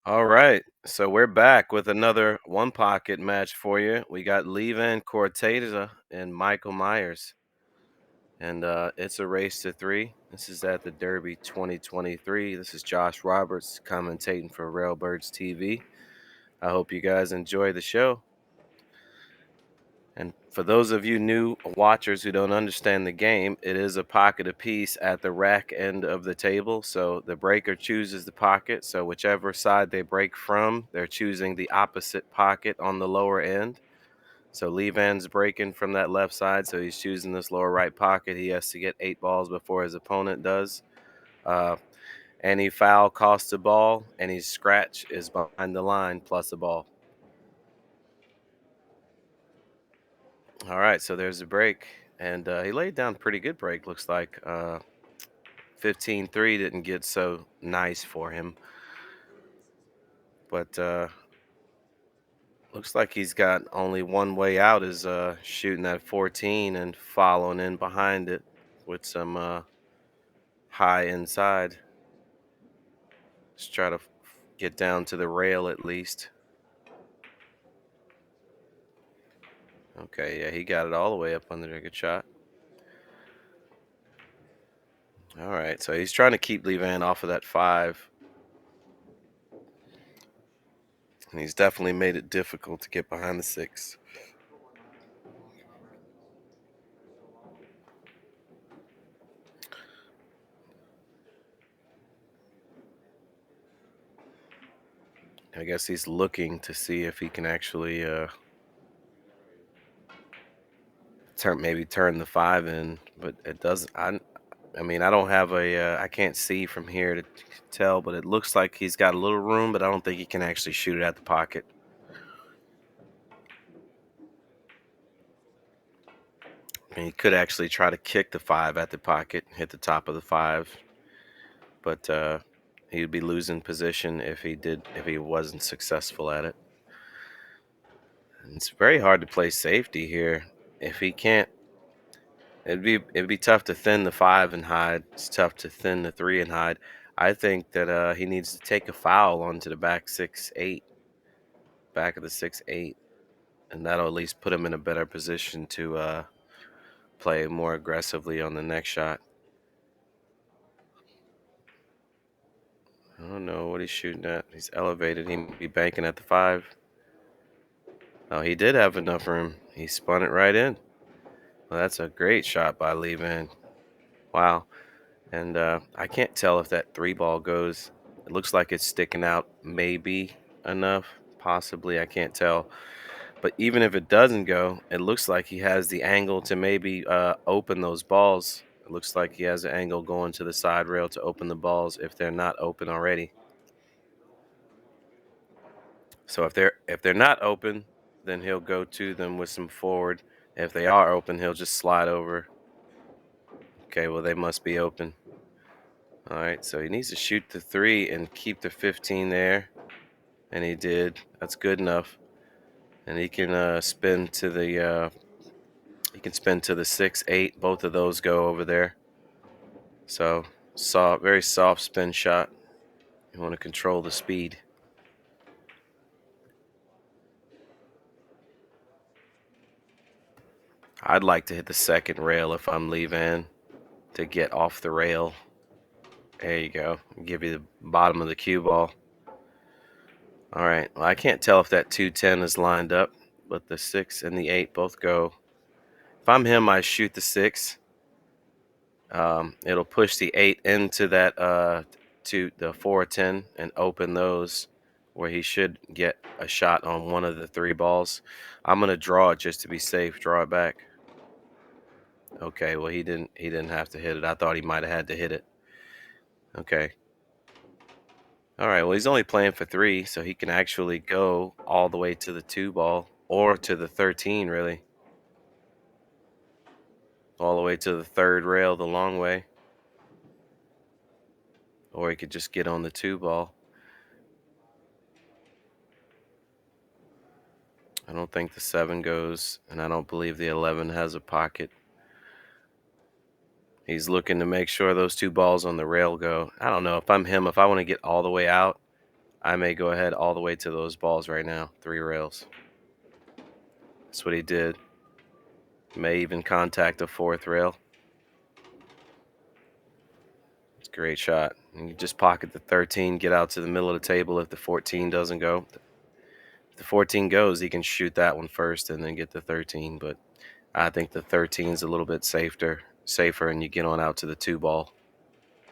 All right, so we're back with another one pocket match for you. We got LeeVann, Corteza, and Michael Myers, and it's a race to three. This is at the Derby 2023. This is Josh Roberts commentating for Railbirds TV. I hope you guys enjoy the show. And for those of you new watchers who don't understand the game, it is a pocket apiece at the rack end of the table. So the breaker chooses the pocket. So whichever side they break from, they're choosing the opposite pocket on the lower end. So LeeVann's breaking from that left side, so he's choosing this lower right pocket. He has to get 8 balls before his opponent does. Uh, any foul costs a ball, any scratch is behind the line plus a ball. All right, so there's a break, and he laid down a pretty good break. Looks like 15-3 didn't get so nice for him, but looks like he's got only one way out is shooting at 14 and following in behind it with some high inside. Let's try to get down to the rail at least. Okay, yeah, he got it all the way up under there. Good shot. All right, so he's trying to keep LeeVann off of that 5. And he's definitely made it difficult to get behind the 6. I guess he's looking to see if he can actually turn the 5 in, but it doesn't. I mean, I don't have I can't see from here to tell, but it looks like he's got a little room, but I don't think he can actually shoot it at the pocket. And he could actually try to kick the 5 at the pocket, hit the top of the 5, but he'd be losing position if he wasn't successful at it. And it's very hard to play safety here. If he can't, it'd be tough to thin the 5 and hide. It's tough to thin the 3 and hide. I think that he needs to take a foul onto the back 6-8, back of the 6-8, and that'll at least put him in a better position to play more aggressively on the next shot. I don't know what he's shooting at. He's elevated. He might be banking at the 5. Oh, he did have enough room. He spun it right in. Well, that's a great shot by LeeVann. Wow. And I can't tell if that 3 ball goes. It looks like it's sticking out maybe enough. Possibly. I can't tell. But even if it doesn't go, it looks like he has the angle to maybe open those balls. It looks like he has an angle going to the side rail to open the balls if they're not open already. So if they're not open, then he'll go to them with some forward. If they are open, he'll just slide over. Okay, well, they must be open. All right, so he needs to shoot the 3 and keep the 15 there, and he did. That's good enough. And he can spin to the 6-8. Both of those go over there. So very soft spin shot. You want to control the speed. I'd like to hit the second rail if I'm LeeVann to get off the rail. There you go. Give you the bottom of the cue ball. All right. Well, I can't tell if that 210 is lined up, but the 6 and the 8 both go. If I'm him, I shoot the 6. It'll push the 8 into that to the 4-10 and open those where he should get a shot on one of the 3 balls. I'm gonna draw it just to be safe. Draw it back. Okay. Well, he didn't have to hit it. I thought he might have had to hit it. Okay. All right, well, he's only playing for 3, so he can actually go all the way to the 2 ball or to the 13, really. All the way to the 3rd rail the long way. Or he could just get on the 2 ball. I don't think the 7 goes, and I don't believe the 11 has a pocket. He's looking to make sure those 2 balls on the rail go. I don't know. If I'm him, if I want to get all the way out, I may go ahead all the way to those balls right now. 3 rails. That's what he did. May even contact the 4th rail. It's a great shot. And you just pocket the 13, get out to the middle of the table if the 14 doesn't go. If the 14 goes, he can shoot that one first and then get the 13. But I think the 13 is a little bit safer, and you get on out to the 2 ball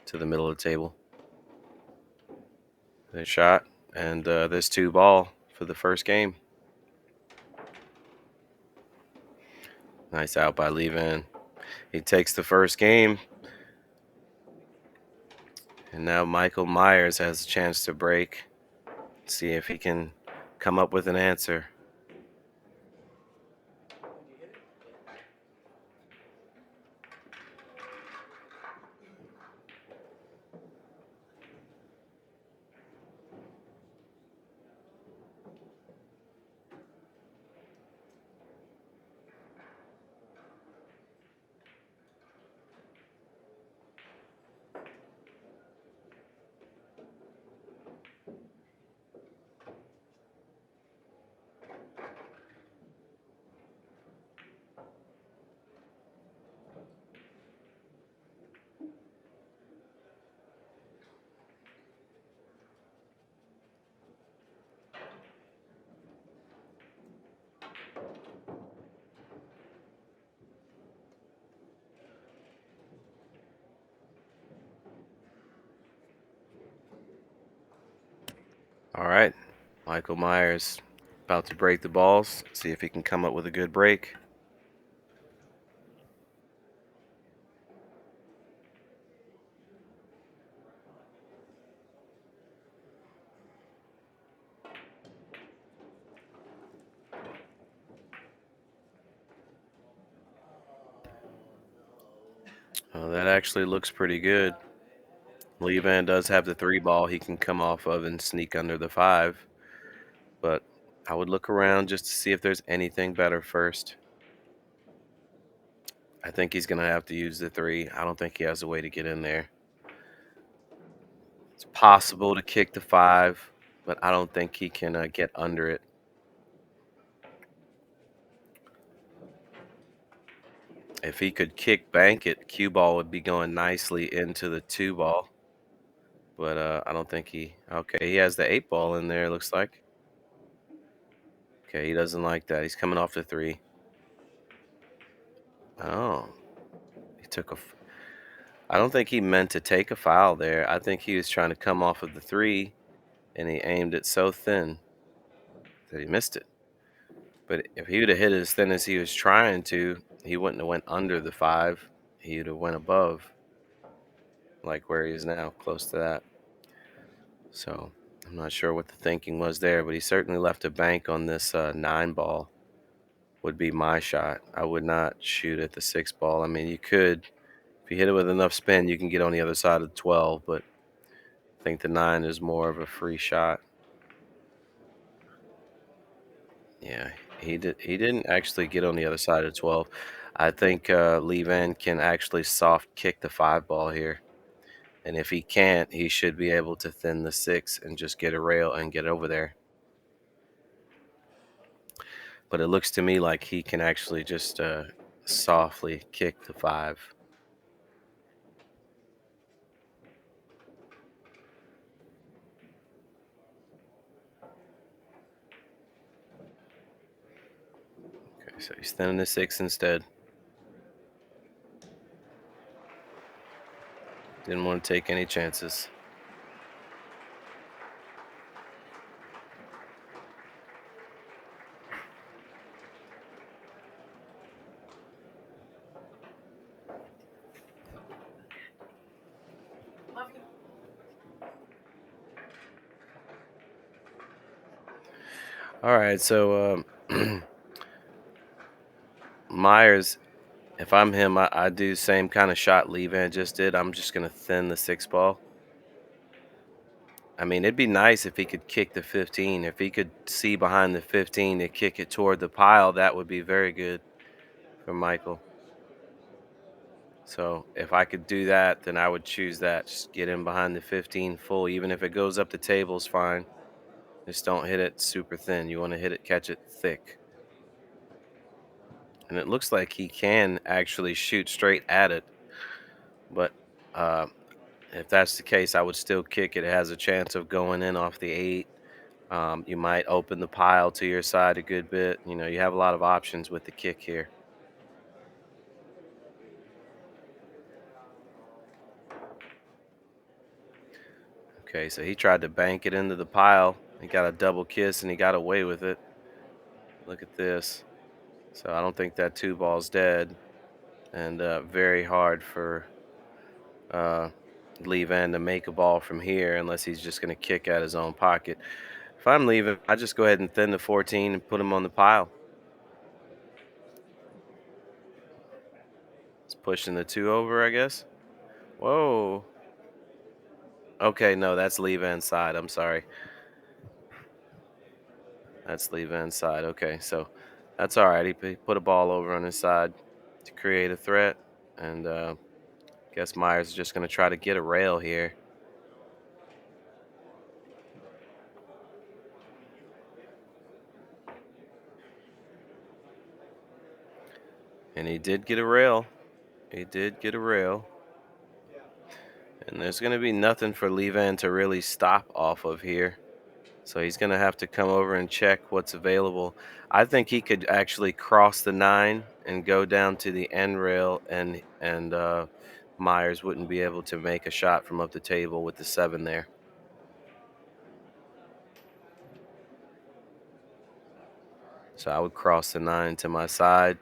to the middle of the table. Good shot, and this 2 ball for the first game. Nice out by LeeVann. He takes the first game, and now Michael Myers has a chance to break. See if he can come up with an answer. All right, Michael Myers about to break the balls. See if he can come up with a good break. That actually looks pretty good. LeeVann does have the 3 ball he can come off of and sneak under the 5. But I would look around just to see if there's anything better first. I think he's going to have to use the 3. I don't think he has a way to get in there. It's possible to kick the 5, but I don't think he can get under it. If he could kick bank it, cue ball would be going nicely into the 2 ball. But I don't think okay, he has the 8 ball in there, looks like. Okay, he doesn't like that. He's coming off the 3. Oh, he took I don't think he meant to take a foul there. I think he was trying to come off of the 3, and he aimed it so thin that he missed it. But if he would have hit it as thin as he was trying to, he wouldn't have went under the 5. He would have went above, like where he is now, close to that. So I'm not sure what the thinking was there, but he certainly left a bank on this 9 ball. Would be my shot. I would not shoot at the 6 ball. I mean, you could, if you hit it with enough spin, you can get on the other side of the 12, but I think the 9 is more of a free shot. Yeah, he didn't actually get on the other side of 12. I think LeeVann can actually soft kick the 5 ball here. And if he can't, he should be able to thin the 6 and just get a rail and get over there. But it looks to me like he can actually just softly kick the 5. Okay, so he's thinning the 6 instead. Didn't want to take any chances. All right, so Myers, if I'm him, I do the same kind of shot LeeVann just did. I'm just going to thin the 6 ball. I mean, it'd be nice if he could kick the 15. If he could see behind the 15 to kick it toward the pile, that would be very good for Michael. So if I could do that, then I would choose that. Just get in behind the 15 full. Even if it goes up the table is fine. Just don't hit it super thin. You want to catch it thick. And it looks like he can actually shoot straight at it, but uh, if that's the case, I would still kick it. It has a chance of going in off the 8. You might open the pile to your side a good bit. You have a lot of options with the kick here. Okay, so he tried to bank it into the pile. He got a double kiss and he got away with it. Look at this. So I don't think that 2-ball's dead, and very hard for uh, LeeVann to make a ball from here unless he's just going to kick at his own pocket. If I'm leaving, I just go ahead and thin the 14 and put him on the pile. It's pushing the 2 over, I guess. Whoa. Okay, no, that's LeeVann's side. I'm sorry. That's LeeVann's side. Okay, so that's all right. He put a ball over on his side to create a threat, and guess Myers is just going to try to get a rail here. And he did get a rail. He did get a rail. And there's going to be nothing for LeeVann to really stop off of here. So he's going to have to come over and check what's available. I think he could actually cross the 9 and go down to the end rail, and Myers wouldn't be able to make a shot from up the table with the 7 there. So I would cross the 9 to my side.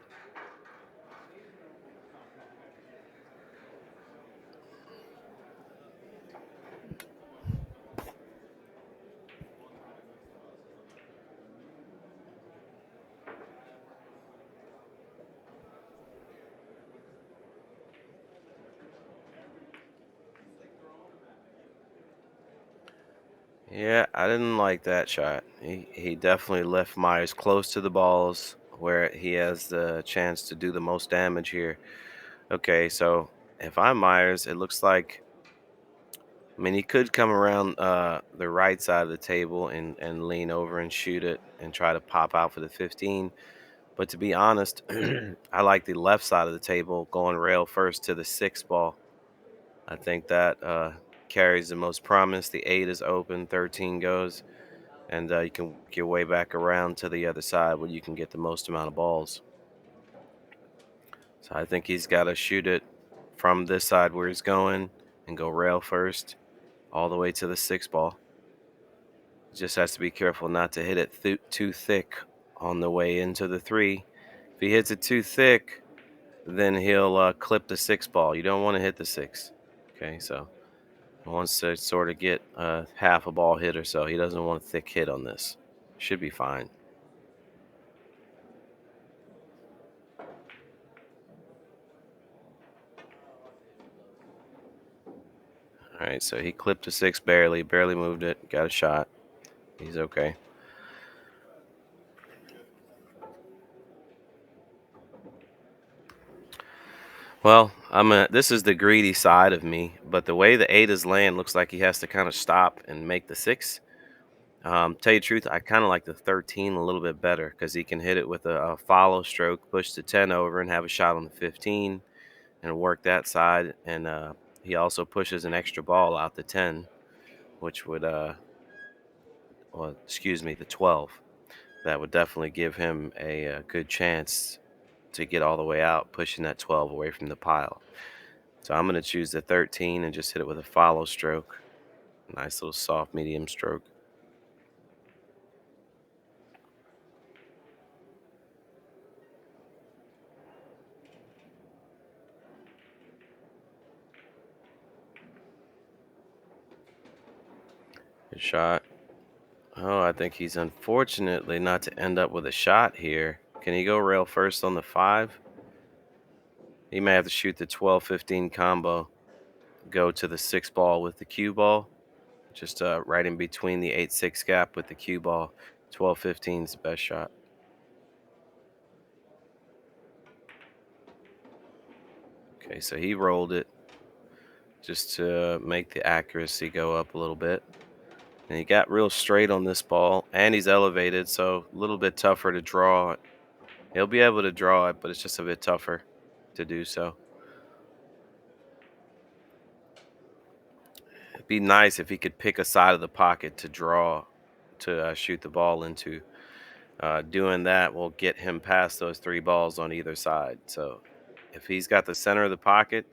Yeah, I didn't like that shot. He definitely left Myers close to the balls where he has the chance to do the most damage here. Okay, so if I'm Myers, it looks like, I mean, he could come around the right side of the table and lean over and shoot it and try to pop out for the 15. But to be honest, I like the left side of the table, going rail first to the 6 ball. I think that carries the most promise. The 8 is open, 13 goes, and you can work your way back around to the other side where you can get the most amount of balls. So I think he's got to shoot it from this side where he's going and go rail first all the way to the 6 ball. Just has to be careful not to hit it too thick on the way into the 3. If he hits it too thick, then he'll clip the 6 ball. You don't want to hit the 6. Okay, so he wants to sort of get half a ball hit or so. He doesn't want a thick hit on this. Should be fine. All right, so he clipped the 6 barely moved it, got a shot. He's okay. Well, this is the greedy side of me, but the way the 8 is laying looks like he has to kind of stop and make the 6. Tell you the truth, I kind of like the 13 a little bit better because he can hit it with a follow stroke, push the 10 over, and have a shot on the 15 and work that side. And he also pushes an extra ball out the 10, which would, well, excuse me, the 12. That would definitely give him a good chance to get all the way out, pushing that 12 away from the pile. So I'm going to choose the 13 and just hit it with a follow stroke. Nice little soft medium stroke. Good shot. Oh, I think he's unfortunately not to end up with a shot here. Can he go rail first on the 5? He may have to shoot the 12-15 combo, go to the 6 ball with the cue ball, just right in between the 8-6 gap with the cue ball. 12-15 is the best shot. Okay, so he rolled it just to make the accuracy go up a little bit. And he got real straight on this ball, and he's elevated, so a little bit tougher to draw it. He'll be able to draw it, but it's just a bit tougher to do so. It'd be nice if he could pick a side of the pocket to draw to shoot the ball into. Doing that will get him past those three balls on either side. So if he's got the center of the pocket,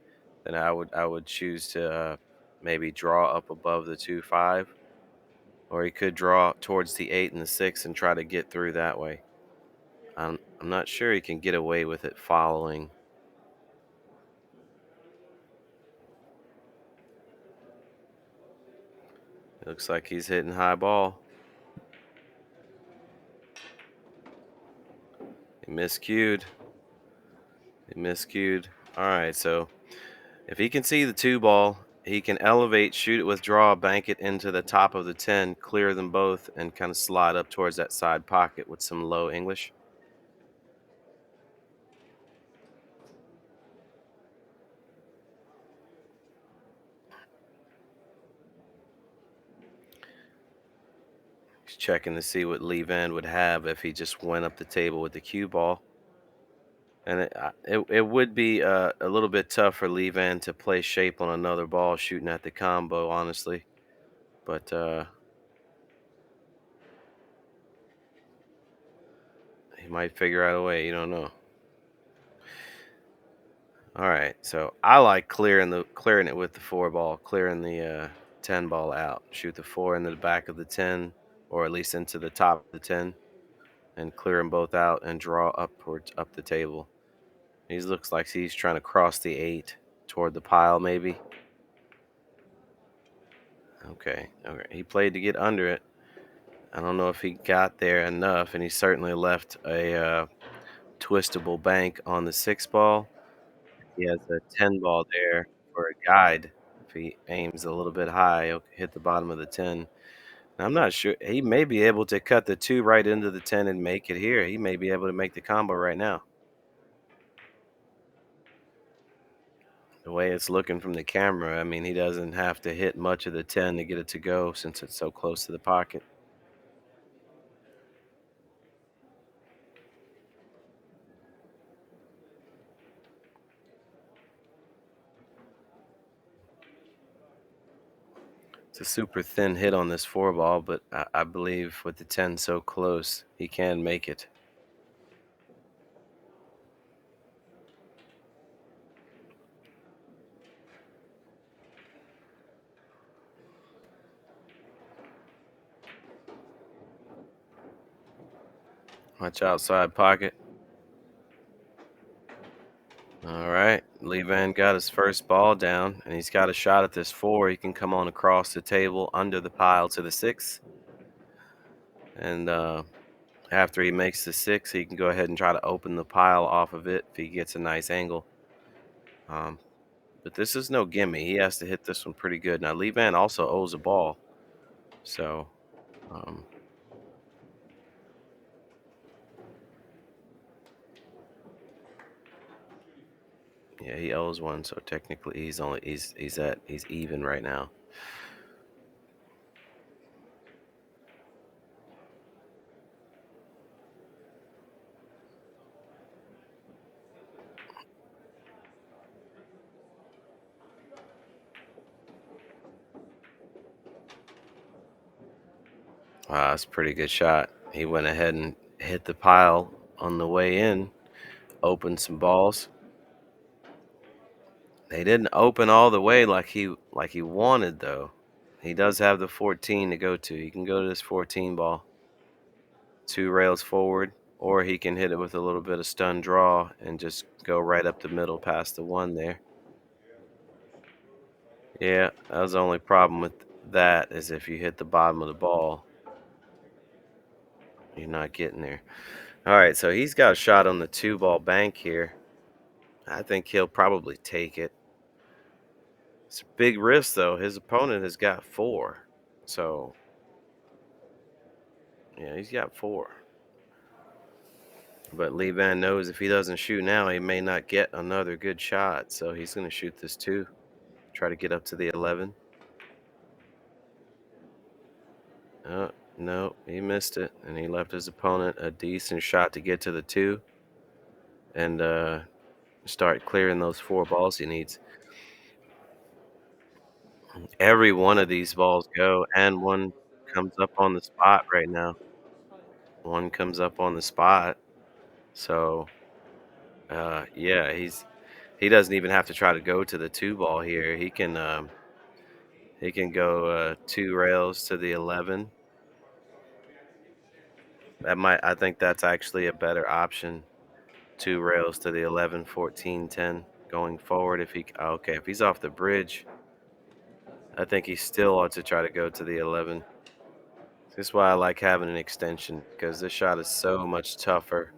then I would choose to maybe draw up above the 2-5, or he could draw towards the 8 and the 6 and try to get through that way. I'm not sure he can get away with it following. It looks like he's hitting high ball. He miscued. He miscued. All right, so if he can see the 2 ball, he can elevate, shoot it with draw, bank it into the top of the 10, clear them both, and kind of slide up towards that side pocket with some low English. He's checking to see what LeeVann would have if he just went up the table with the cue ball. And it would be a little bit tough for LeeVann to play shape on another ball shooting at the combo, honestly. But he might figure out a way. You don't know. All right, so I like clearing it with the 4 ball, clearing the 10 ball out. Shoot the 4 into the back of the 10, or at least into the top of the 10, and clear them both out and draw upwards up the table. He looks like he's trying to cross the 8 toward the pile, maybe. Okay, okay. He played to get under it. I don't know if he got there enough, and he certainly left a twistable bank on the 6 ball. He has a 10 ball there for a guide. If he aims a little bit high, he'll hit the bottom of the 10. I'm not sure. He may be able to cut the 2 right into the 10 and make it here. He may be able to make the combo right now. The way it's looking from the camera, I mean, he doesn't have to hit much of the 10 to get it to go since it's so close to the pocket. It's a super thin hit on this 4 ball, but I believe with the 10 so close, he can make it. Watch outside pocket. All right. LeeVann got his first ball down, and he's got a shot at this 4. He can come on across the table under the pile to the 6. And after he makes the 6, he can go ahead and try to open the pile off of it if he gets a nice angle. Um, but this is no gimme. He has to hit this one pretty good. Now, LeeVann also owes a ball. So, um, yeah, he owes one. So technically, he's even right now. Wow, that's a pretty good shot. He went ahead and hit the pile on the way in, opened some balls. They didn't open all the way like he wanted though. He does have the 14 to go to. He can go to this 14 ball, 2 rails forward, or he can hit it with a little bit of stun draw and just go right up the middle past the 1 there. Yeah, that was the only problem with that is if you hit the bottom of the ball, you're not getting there. All right, so he's got a shot on the 2 ball bank here. I think he'll probably take it. It's a big risk though. His opponent has got 4. So, yeah, he's got 4. But LeeVann knows if he doesn't shoot now, he may not get another good shot. So he's going to shoot this 2, try to get up to the 11. No, he missed it, and he left his opponent a decent shot to get to the 2 and, start clearing those 4 balls he needs. Every one of these balls go, and one comes up on the spot right now. One comes up on the spot, so, yeah, he doesn't even have to try to go to the 2 ball here. He can go, 2 rails to the 11. I think that's actually a better option. 2 rails to the 11, 14, 10 going forward if he okay, if he's off the bridge, I think he still ought to try to go to the 11. This is why I like having an extension because this shot is so much tougher,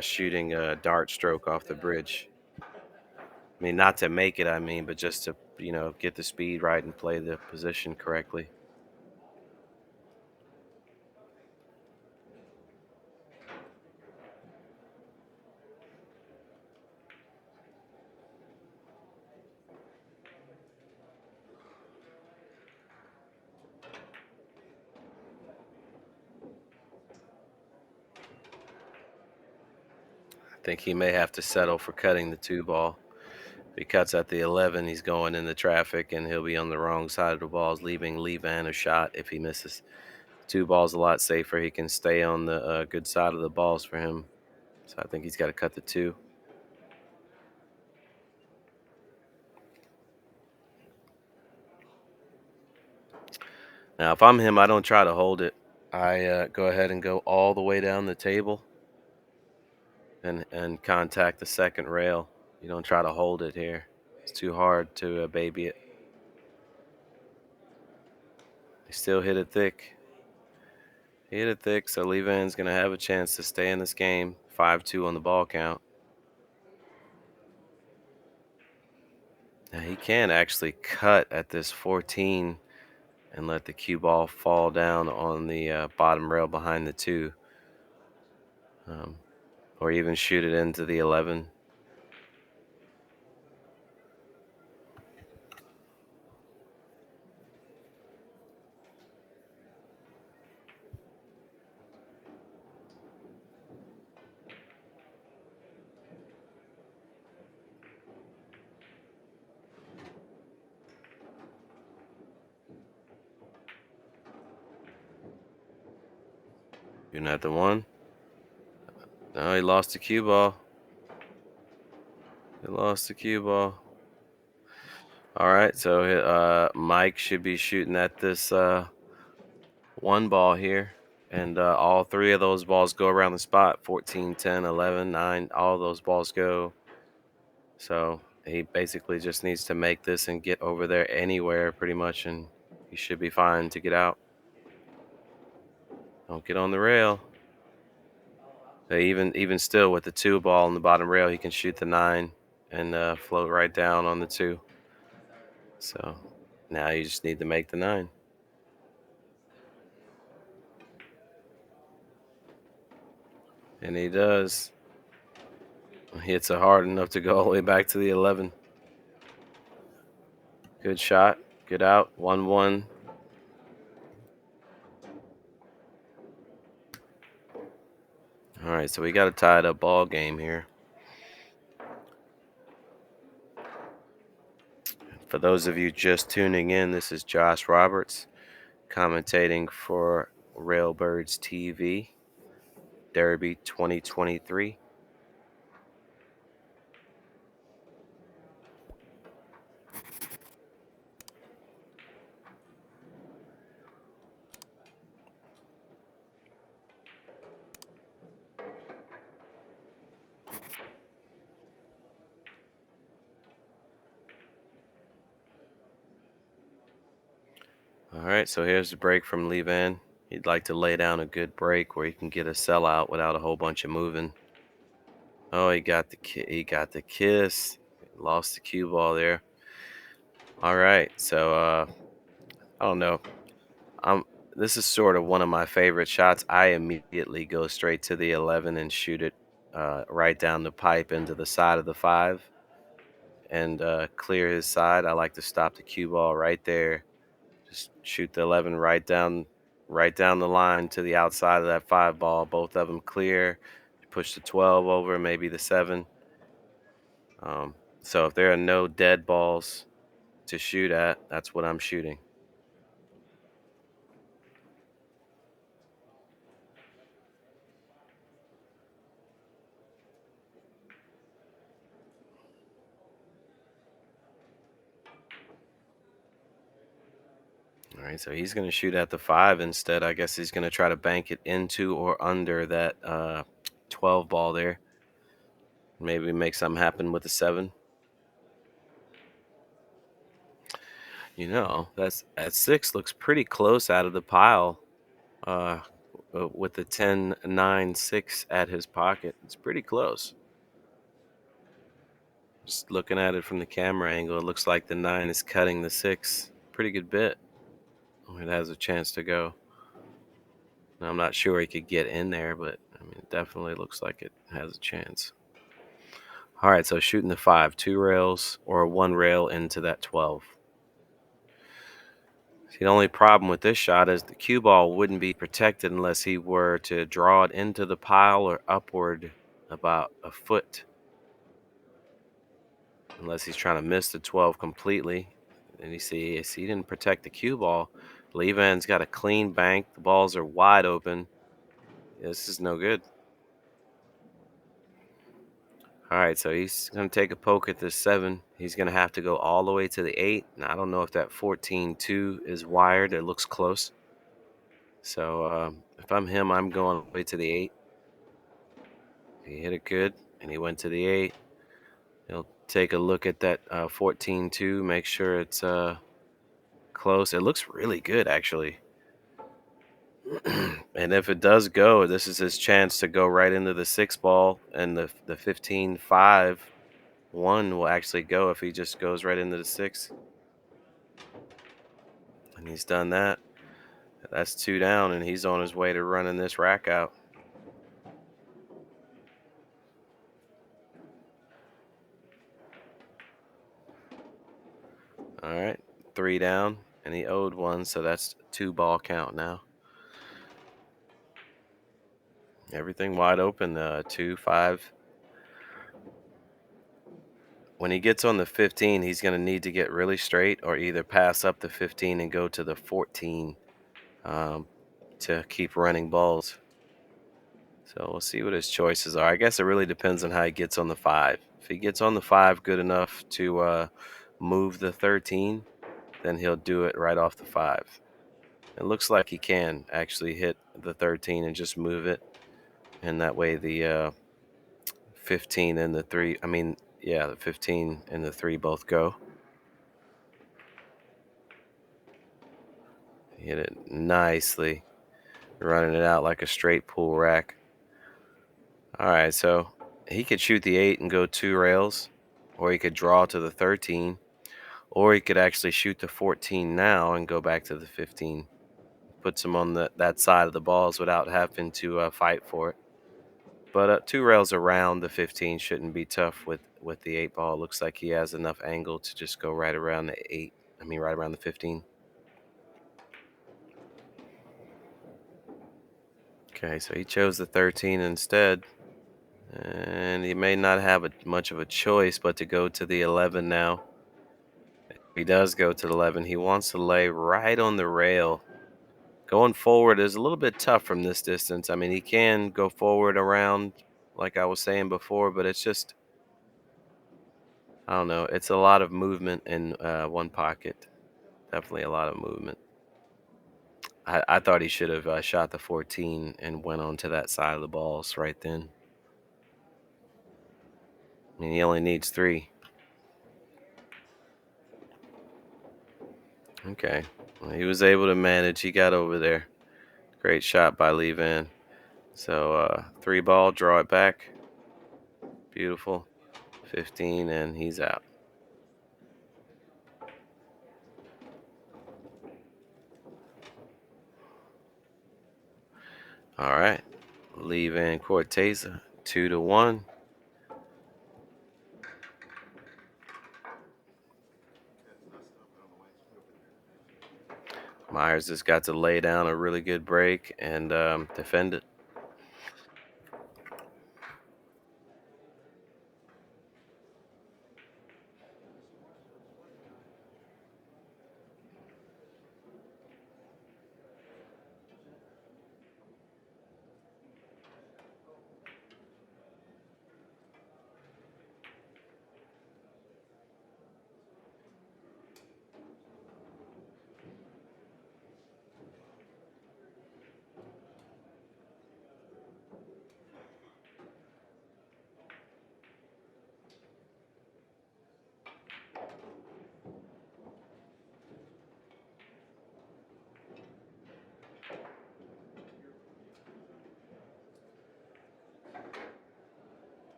shooting a dart stroke off the bridge. I mean, not to make it, I mean, but just to, get the speed right and play the position correctly. I think he may have to settle for cutting the 2 ball. If he cuts at the 11, he's going in the traffic and he'll be on the wrong side of the balls, leaving LeeVann a shot if he misses. 2 balls a lot safer. He can stay on the good side of the balls for him. So I think he's got to cut the 2. Now, if I'm him, I don't try to hold it. I go ahead and go all the way down the table and contact the second rail. You don't try to hold it here. It's too hard to baby it. He still hit it thick. He hit it thick, so LeeVann's going to have a chance to stay in this game. 5-2 on the ball count. Now, he can actually cut at this 14 and let the cue ball fall down on the bottom rail behind the 2. Um, or even shoot it into the 11. You're not the one. No, he lost the cue ball. He lost the cue ball. All right, so Mike should be shooting at this 1 ball here. And all 3 of those balls go around the spot. 14, 10, 11, 9. All those balls go. So he basically just needs to make this and get over there anywhere pretty much. And he should be fine to get out. Don't get on the rail. Even still with the 2 ball on the bottom rail, he can shoot the 9 and float right down on the 2. So now you just need to make the 9. And he does. Hits it hard enough to go all the way back to the 11. Good shot. Good out. 1-1. All right, so we got a tied up ball game here. For those of you just tuning in, this is Josh Roberts commentating for Railbirds TV, Derby 2023. All right, so here's the break from LeeVann. He'd like to lay down a good break where he can get a sellout without a whole bunch of moving. Oh, he got the kiss. Lost the cue ball there. All right, so I don't know. This is sort of one of my favorite shots. I immediately go straight to the 11 and shoot it right down the pipe into the side of the 5 and clear his side. I like to stop the cue ball right there. Just shoot the 11 right down right down the line to the outside of that 5 ball, both of them clear. Push the 12 over, maybe the 7. Um, so if there are no dead balls to shoot at, that's what I'm shooting. All right, so he's going to shoot at the 5 instead. I guess he's going to try to bank it into or under that 12 ball there. Maybe make something happen with the 7. That's at 6 looks pretty close out of the pile. Uh, with the 10, 9, 6 at his pocket, it's pretty close. Just looking at it from the camera angle, it looks like the 9 is cutting the 6 pretty good bit. It has a chance to go. Now, I'm not sure he could get in there, but I mean, it definitely looks like it has a chance. All right, so shooting the 5, 2 rails or 1 rail into that 12. The only problem with this shot is the cue ball wouldn't be protected unless he were to draw it into the pile or upward about a foot. Unless he's trying to miss the 12 completely. And you see, he didn't protect the cue ball. LeeVann's got a clean bank. The balls are wide open. This is no good. All right, so he's going to take a poke at this 7. He's going to have to go all the way to the 8. Now, I don't know if that 14-2 is wired. It looks close. So if I'm him, I'm going all the way to the 8. He hit it good, and he went to the 8. He'll take a look at that 14-2, make sure it's close. It looks really good, actually. And if it does go, this is his chance to go right into the 6 ball, and the 15-5 1 will actually go if he just goes right into the 6. And he's done that. That's 2 down, and he's on his way to running this rack out. All right, 3 down, and he owed 1, so that's 2 ball count now. Everything wide open, 2, 5. When he gets on the 15, he's going to need to get really straight or either pass up the 15 and go to the 14 to keep running balls. So we'll see what his choices are. I guess it really depends on how he gets on the 5. If he gets on the 5 good enough to move the 13, then he'll do it right off the 5. It looks like he can actually hit the 13 and just move it. And that way the 15 and the 3, the 15 and the 3 both go. Hit it nicely, running it out like a straight pool rack. All right, so he could shoot the 8 and go 2 rails, or he could draw to the 13, or he could actually shoot the 14 now and go back to the 15. Puts him on that side of the balls without having to fight for it. But 2 rails around the 15 shouldn't be tough with the 8 ball. It looks like he has enough angle to just go right around the right around the 15. Okay, so he chose the 13 instead. And he may not have much of a choice but to go to the 11 now. If he does go to the 11, he wants to lay right on the rail. Going forward is a little bit tough from this distance. I mean, he can go forward around, like I was saying before, but it's just, I don't know. It's a lot of movement in one pocket. Definitely a lot of movement. I thought he should have shot the 14 and went on to that side of the balls right then. I mean, he only needs 3. Okay. Well, he was able to manage. He got over there. Great shot by LeeVann. So 3 ball, draw it back. Beautiful. 15, and he's out. All right. LeeVann Corteza, 2-1. Myers has got to lay down a really good break and defend it.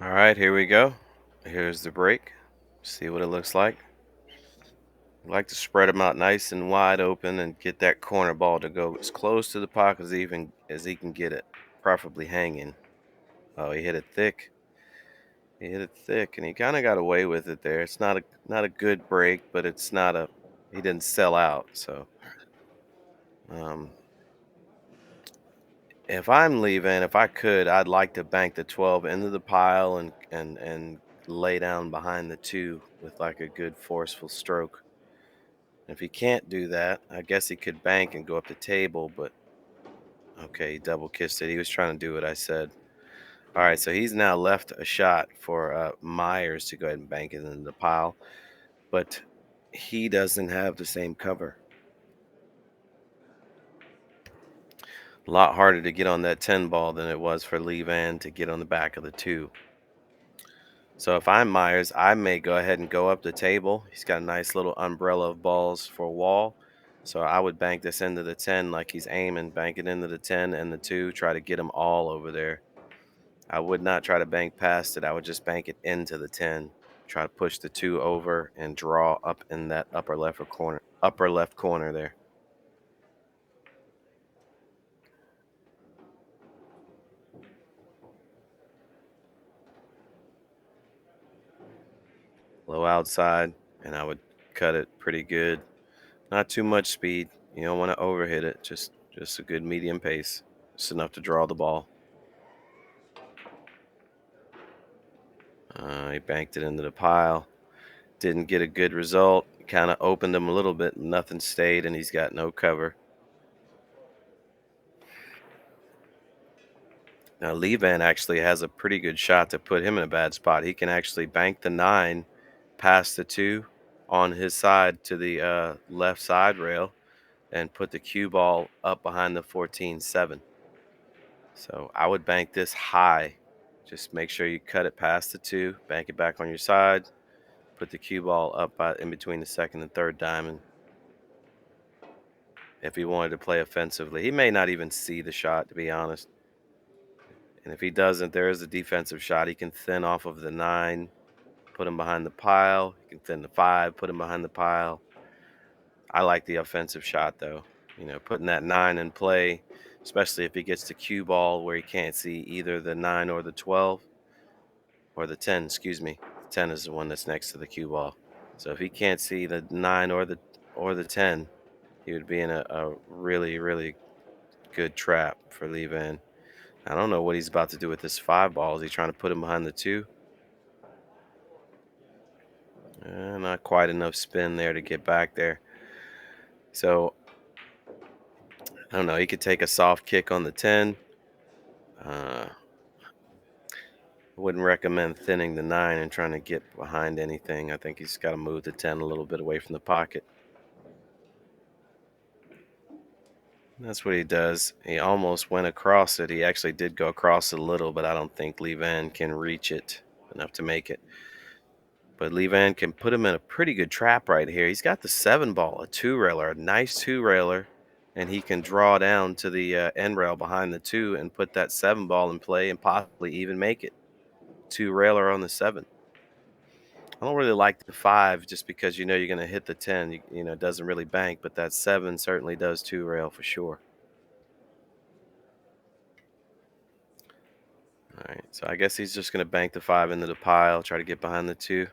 All right, here we go. Here's the break. See what it looks like. I like to spread them out nice and wide open and get that corner ball to go as close to the pocket as he can get it, preferably hanging. Oh, he hit it thick. He hit it thick, and he kind of got away with it there. It's not a good break, but it's not a he didn't sell out. So, um, if I'm leaving, if I could, I'd like to bank the 12 into the pile and lay down behind the two with like a good forceful stroke. If he can't do that, I guess he could bank and go up the table, but okay, he double kissed it. He was trying to do what I said. All right, so he's now left a shot for Myers to go ahead and bank it into the pile, but he doesn't have the same cover. A lot harder to get on that 10 ball than it was for LeeVann to get on the back of the two. So if I'm Myers, I may go ahead and go up the table. He's got a nice little umbrella of balls for a wall. So I would bank this into the 10 like he's aiming, bank it into the 10 and the 2, try to get them all over there. I would not try to bank past it. I would just bank it into the 10. Try to push the 2 over and draw up in that upper left corner there. Low outside, and I would cut it pretty good. Not too much speed. You don't want to overhit it. Just a good medium pace. Just enough to draw the ball. He banked it into the pile. Didn't get a good result. Kind of opened him a little bit. Nothing stayed, and he's got no cover. Now, LeeVann actually has a pretty good shot to put him in a bad spot. He can actually bank the 9 past the 2 on his side to the left side rail and put the cue ball up behind the 14-7. So I would bank this high. Just make sure you cut it past the 2, bank it back on your side, put the cue ball up in between the second and third diamond. If he wanted to play offensively, he may not even see the shot, to be honest. And if he doesn't, there is a defensive shot. He can thin off of the 9, put him behind the pile. He can thin the 5, put him behind the pile. I like the offensive shot, though. You know, putting that 9 in play, especially if he gets the cue ball where he can't see either the 9 or the 12. Or the 10, excuse me. The 10 is the one that's next to the cue ball. So if he can't see the 9 or the 10, he would be in a really, really good trap for LeeVann. I don't know what he's about to do with this 5 ball. Is he trying to put him behind the 2? Not quite enough spin there to get back there. So, I don't know. He could take a soft kick on the 10. I wouldn't recommend thinning the 9 and trying to get behind anything. I think he's got to move the 10 a little bit away from the pocket. That's what he does. He almost went across it. He actually did go across it a little, but I don't think LeeVann can reach it enough to make it. But LeeVann can put him in a pretty good trap right here. He's got the 7 ball, a 2-railer, a nice 2-railer, and he can draw down to the end rail behind the 2 and put that 7 ball in play and possibly even make it. 2-railer on the 7. I don't really like the 5 just because you know you're gonna hit the 10. You know, it doesn't really bank, but that 7 certainly does 2 rail for sure. All right, so I guess he's just gonna bank the 5 into the pile, try to get behind the 2.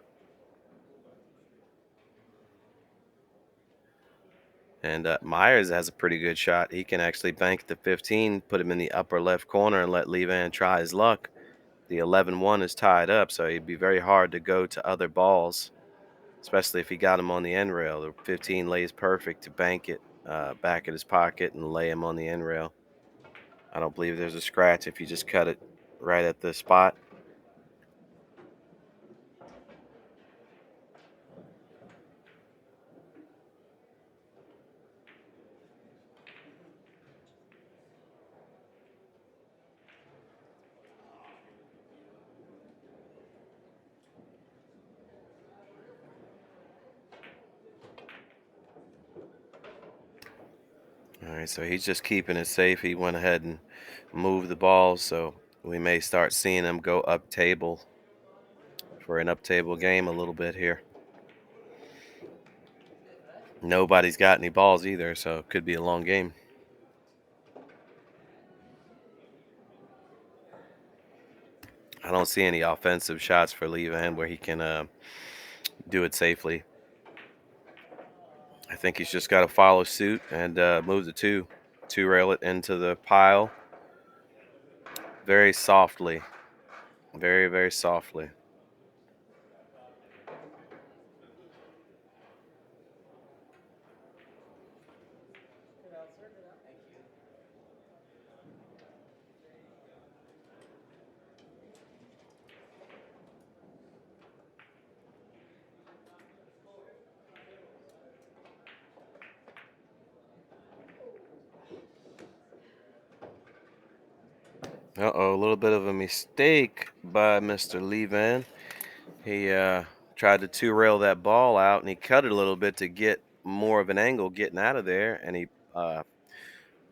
And Myers has a pretty good shot. He can actually bank the 15, put him in the upper left corner, and let LeeVann try his luck. The 11-1 is tied up, so it'd be very hard to go to other balls, especially if he got him on the end rail. The 15 lays perfect to bank it back at his pocket and lay him on the end rail. I don't believe there's a scratch if you just cut it right at the spot. All right, so he's just keeping it safe. He went ahead and moved the ball, so we may start seeing him go up table for an up table game a little bit here. Nobody's got any balls either, so it could be a long game. I don't see any offensive shots for LeeVann where he can do it safely. I think he's just got to follow suit and move the 2 rail it into the pile very softly, very, very softly. Uh-oh, a little bit of a mistake by Mr. LeeVann. He tried to 2 rail that ball out, and he cut it a little bit to get more of an angle getting out of there, and he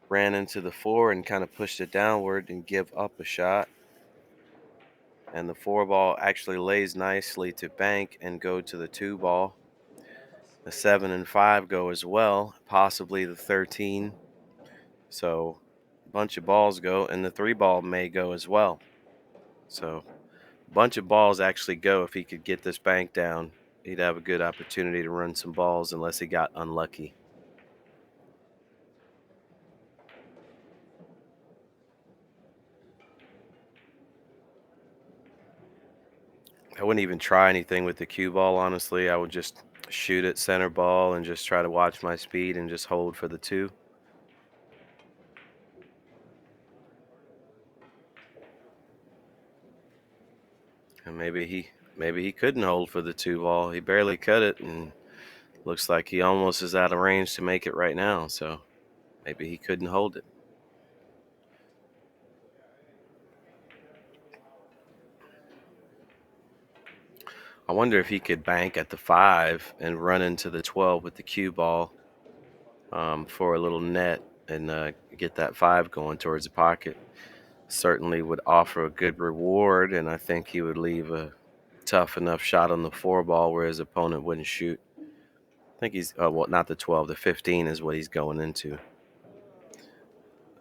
ran into the 4 and kind of pushed it downward and give up a shot. And the 4 ball actually lays nicely to bank and go to the 2 ball. The 7 and 5 go as well, possibly the 13. So a bunch of balls go, and the 3 ball may go as well. So a bunch of balls actually go if he could get this bank down. He'd have a good opportunity to run some balls unless he got unlucky. I wouldn't even try anything with the cue ball, honestly. I would just shoot it center ball and just try to watch my speed and just hold for the 2. And maybe he couldn't hold for the 2 ball. He barely cut it, and looks like he almost is out of range to make it right now. So maybe he couldn't hold it. I wonder if he could bank at the 5 and run into the 12 with the cue ball for a little net and get that 5 going towards the pocket. Certainly would offer a good reward, and I think he would leave a tough enough shot on the 4 ball where his opponent wouldn't shoot. I think he's, well, not the 12, the 15 is what he's going into.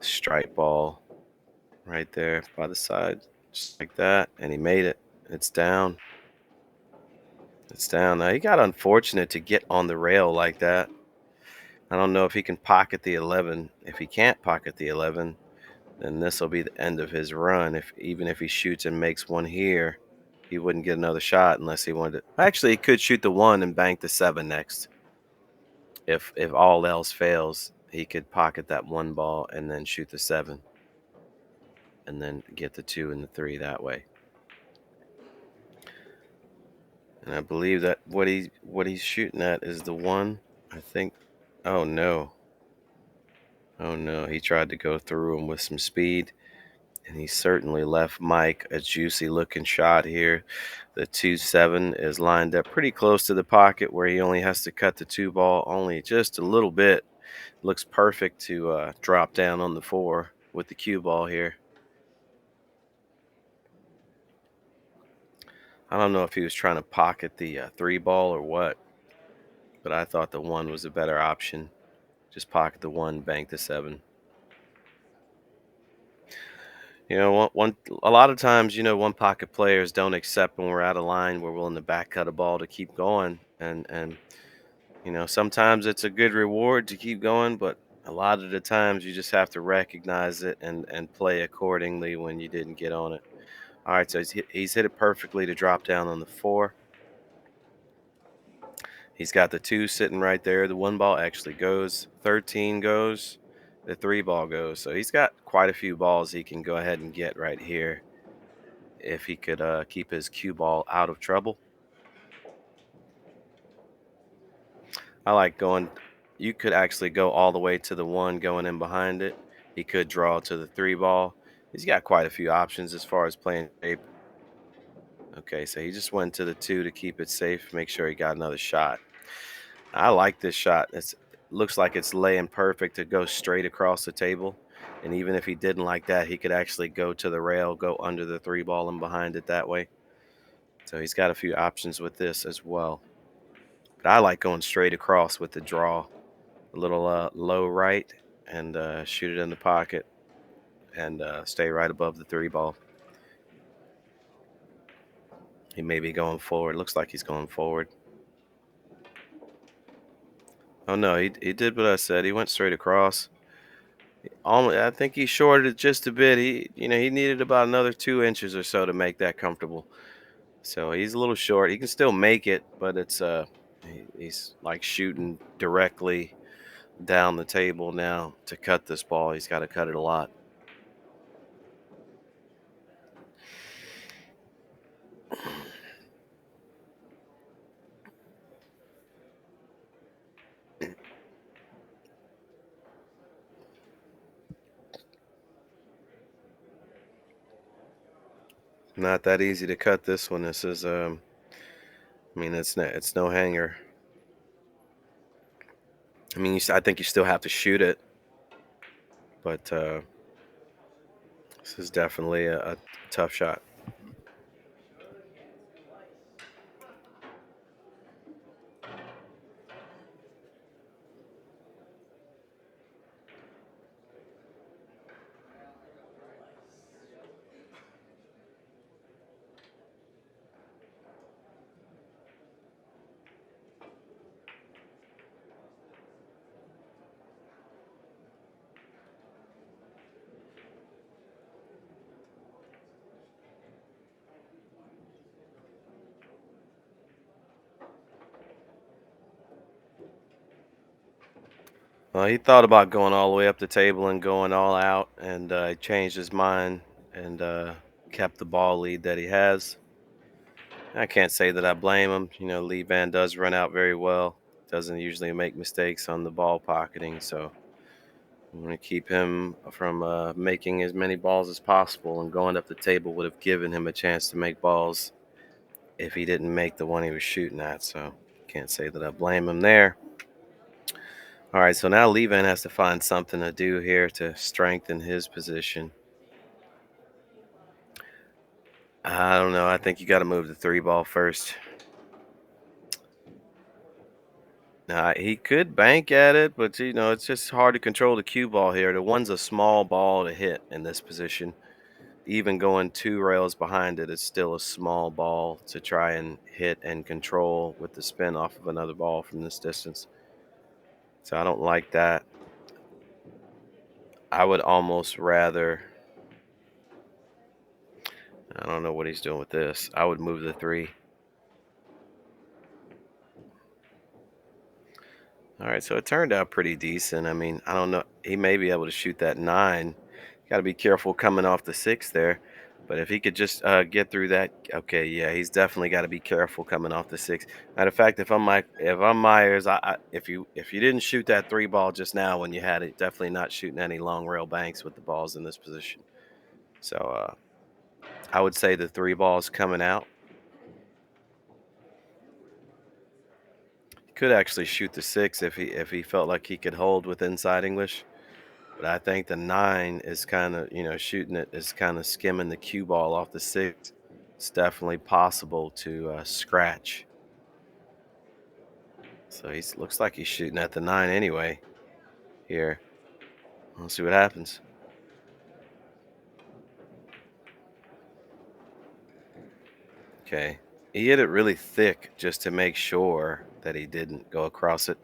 Strike ball right there by the side, just like that, and he made it. It's down. It's down. Now, he got unfortunate to get on the rail like that. I don't know if he can pocket the 11. If he can't pocket the 11, then this will be the end of his run. Even if he shoots and makes one here, he wouldn't get another shot unless he wanted to. Actually, he could shoot the 1 and bank the 7 next. If all else fails, he could pocket that 1 ball and then shoot the 7, and then get the 2 and the 3 that way. And I believe that what he's shooting at is the 1. I think. Oh no. Oh no. He tried to go through him with some speed, and he certainly left Mike a juicy looking shot here. The 2-7 is lined up pretty close to the pocket where he only has to cut the 2 ball only just a little bit. Looks perfect to drop down on the 4 with the cue ball here. I don't know if he was trying to pocket the three ball or what, but I thought the one was a better option. Just pocket the one, bank the seven. A lot of times, one pocket players don't accept when we're out of line. We're willing to back cut a ball to keep going, and sometimes it's a good reward to keep going, but a lot of the times you just have to recognize it and play accordingly when you didn't get on it. All right, so he's hit it perfectly to drop down on the four. He's got the two sitting right there. The one ball actually goes. 13 goes. The three ball goes. So he's got quite a few balls he can go ahead and get right here if he could keep his cue ball out of trouble. I like going. You could actually go all the way to the one going in behind it. He could draw to the three ball. He's got quite a few options as far as playing shape. Okay, so he just went to the two to keep it safe, make sure he got another shot. I like this shot. It looks like it's laying perfect to go straight across the table. And even if he didn't like that, he could actually go to the rail, go under the three ball and behind it that way. So he's got a few options with this as well. But I like going straight across with the draw, a little low right, and shoot it in the pocket and stay right above the three ball. He may be going forward. Looks like he's going forward. Oh no, he did what I said. He went straight across. I think he shorted it just a bit. He needed about another 2 inches or so to make that comfortable. So he's a little short. He can still make it, but he's like shooting directly down the table now to cut this ball. He's got to cut it a lot. Not that easy to cut this one. This is I mean, it's no hanger. I mean, I think you still have to shoot it, but this is definitely a tough shot. Well, he thought about going all the way up the table and going all out, and he changed his mind and kept the ball lead that he has. I can't say that I blame him. LeeVann does run out very well. Doesn't usually make mistakes on the ball pocketing, so I'm going to keep him from making as many balls as possible. And going up the table would have given him a chance to make balls if he didn't make the one he was shooting at. So can't say that I blame him there. All right, so now LeeVann has to find something to do here to strengthen his position. I don't know. I think you got to move the three ball first. Now, he could bank at it, but it's just hard to control the cue ball here. The one's a small ball to hit in this position. Even going 2 rails behind it, it's still a small ball to try and hit and control with the spin off of another ball from this distance. So I don't like that. I would almost rather. I don't know what he's doing with this. I would move the three. All right, so it turned out pretty decent. I mean, I don't know. He may be able to shoot that nine. Got to be careful coming off the six there. But if he could just get through that, okay, yeah, he's definitely got to be careful coming off the six. Matter of fact, if I'm Myers, if you didn't shoot that three ball just now when you had it, definitely not shooting any long rail banks with the balls in this position. So I would say the three balls coming out. He could actually shoot the six if he felt like he could hold with inside English. But I think the nine is kind of, shooting it is kind of skimming the cue ball off the six. it's definitely possible to scratch. So he looks like he's shooting at the 9 anyway here. Let's see what happens. Okay. He hit it really thick just to make sure that he didn't go across it.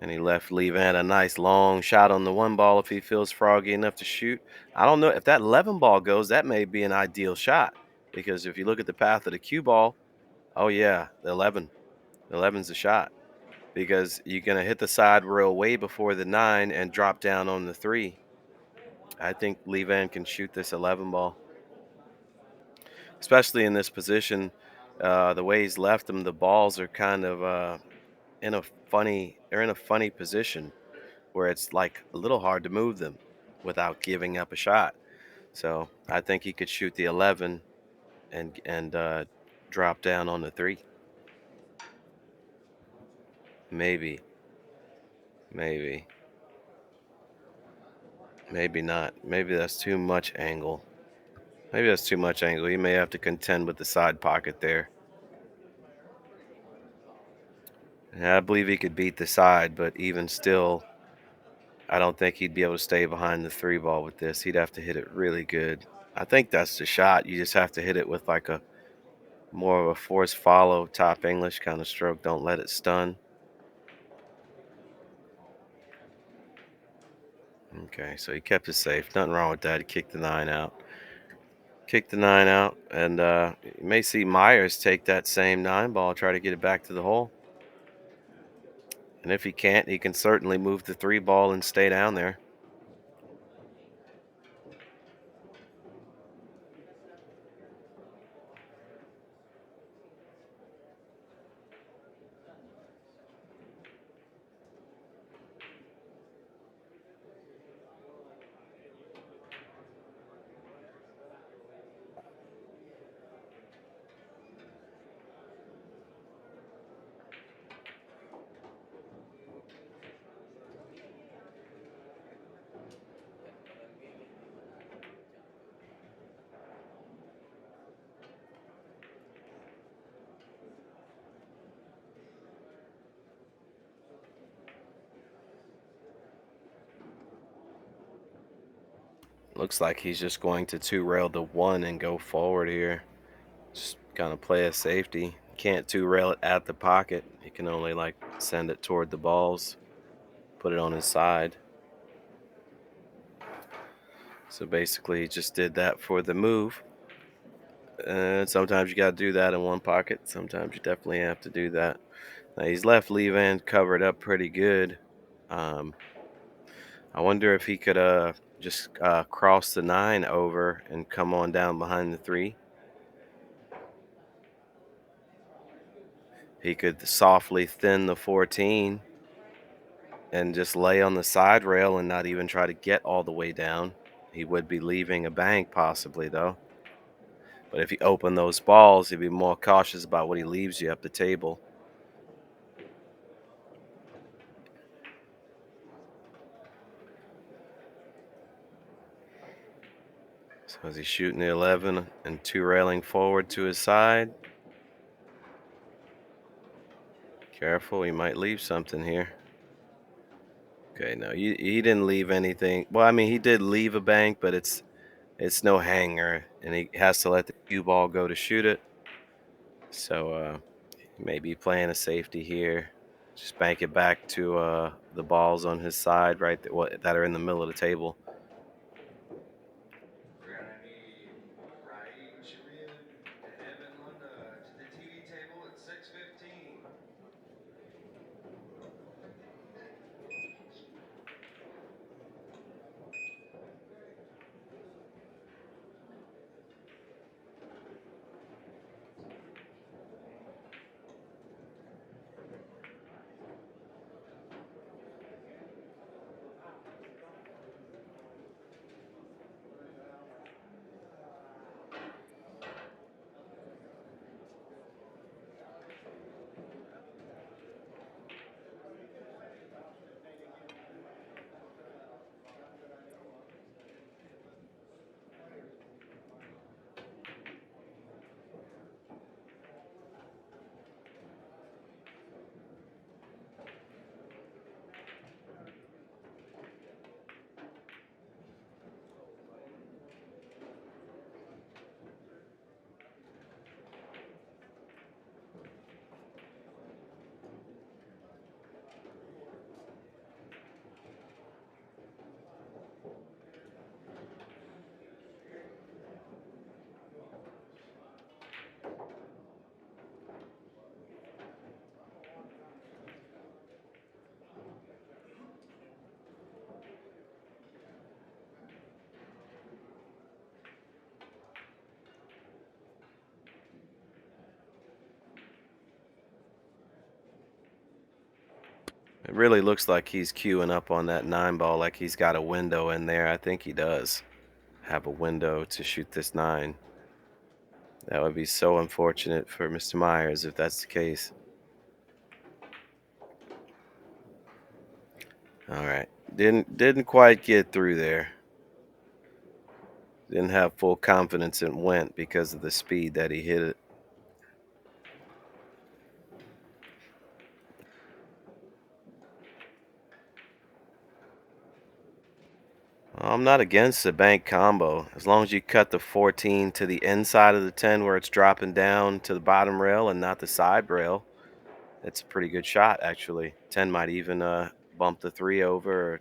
And he left LeeVann a nice long shot on the 1 ball if he feels froggy enough to shoot. I don't know if that 11 ball goes, that may be an ideal shot. Because if you look at the path of the cue ball, oh yeah, the 11. The 11's the shot. Because you're going to hit the side rail way before the 9 and drop down on the 3. I think LeeVann can shoot this 11 ball. Especially in this position, the way he's left them, the balls are kind of they're in a funny position where it's like a little hard to move them without giving up a shot. So I think he could shoot the 11 and drop down on the 3. Maybe, maybe, maybe not. Maybe that's too much angle. Maybe that's too much angle. He may have to contend with the side pocket there. And I believe he could beat the side, but even still, I don't think he'd be able to stay behind the 3 ball with this. He'd have to hit it really good. I think that's the shot. You just have to hit it with like a more of a force follow top English kind of stroke. Don't let it stun. Okay, so he kept it safe. Nothing wrong with that. He kicked the 9 out. Kicked the 9 out, and you may see Myers take that same 9 ball, try to get it back to the hole. And if he can't, he can certainly move the 3 ball and stay down there. Looks like he's just going to 2-rail the 1 and go forward here. Just kind of play a safety. Can't 2-rail it at the pocket. He can only like send it toward the balls, put it on his side. So basically he just did that for the move. And sometimes you got to do that in one pocket. Sometimes you definitely have to do that. Now he's left LeeVann covered up pretty good. Um, I wonder if he could just cross the 9 over and come on down behind the 3. He could softly thin the 14 and just lay on the side rail and not even try to get all the way down. He would be leaving a bank possibly though. But if he opened those balls, he'd be more cautious about what he leaves you up the table. So is he shooting the 11 and 2-railing forward to his side? Careful, he might leave something here. Okay, no, he didn't leave anything. Well, I mean, he did leave a bank, but it's no hanger, and he has to let the cue ball go to shoot it. So he may be playing a safety here. Just bank it back to the balls on his side, right, that are in the middle of the table. We're gonna need Raheem Sharia and Evan Lunda to the TV table at 6:15. It really looks like he's queuing up on that 9 ball, like he's got a window in there. I think he does have a window to shoot this 9. That would be so unfortunate for Mr. Myers if that's the case. All right. Didn't quite get through there. Didn't have full confidence it went because of the speed that he hit it. I'm not against the bank combo as long as you cut the 14 to the inside of the 10 where it's dropping down to the bottom rail and not the side rail. It's a pretty good shot actually. 10 might even bump the 3 over.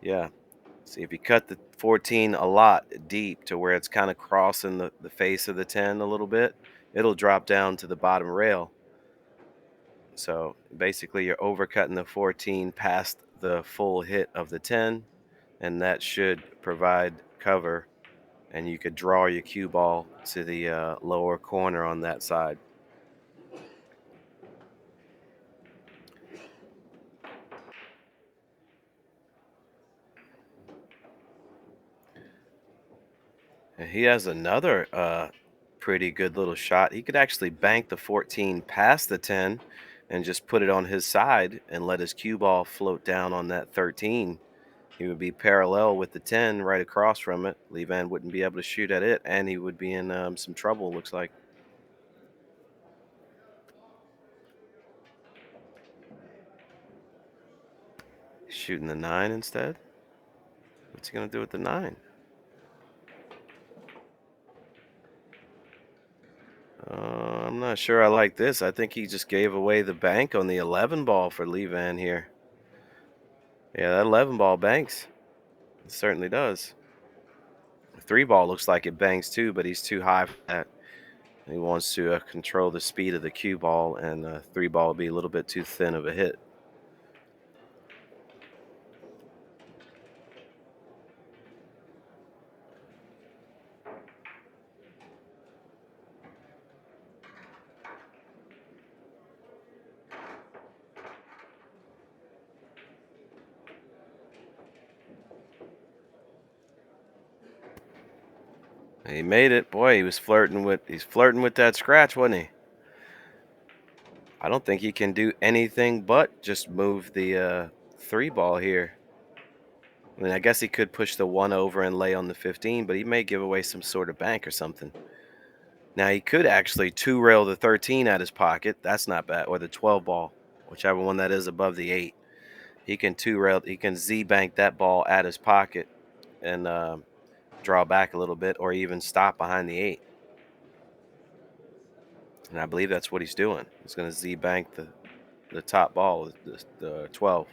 Yeah. See if you cut the 14 a lot deep to where it's kind of crossing the face of the 10 a little bit, it'll drop down to the bottom rail. So basically you're overcutting the 14 past the full hit of the 10, and that should provide cover, and you could draw your cue ball to the lower corner on that side. And he has another pretty good little shot. He could actually bank the 14 past the 10 and just put it on his side and let his cue ball float down on that 13. He would be parallel with the 10 right across from it. LeeVann wouldn't be able to shoot at it, and he would be in some trouble, looks like. Shooting the 9 instead? What's he going to do with the 9? I'm not sure I like this. I think he just gave away the bank on the 11 ball for LeeVann here. Yeah, that 11 ball banks. It certainly does. The 3 ball looks like it bangs too, but he's too high for that. He wants to control the speed of the cue ball, and 3 ball would be a little bit too thin of a hit. He made it. Boy, he's flirting with that scratch, wasn't he? I don't think he can do anything but just move the 3 ball here. I mean, I guess he could push the 1 over and lay on the 15, but he may give away some sort of bank or something. Now he could actually 2 rail the 13 out his pocket. That's not bad, or the 12 ball, whichever one that is above the 8. He can 2 rail. He can Z bank that ball at his pocket and draw back a little bit, or even stop behind the 8. And I believe that's what he's doing. He's going to Z bank the top ball, the 12.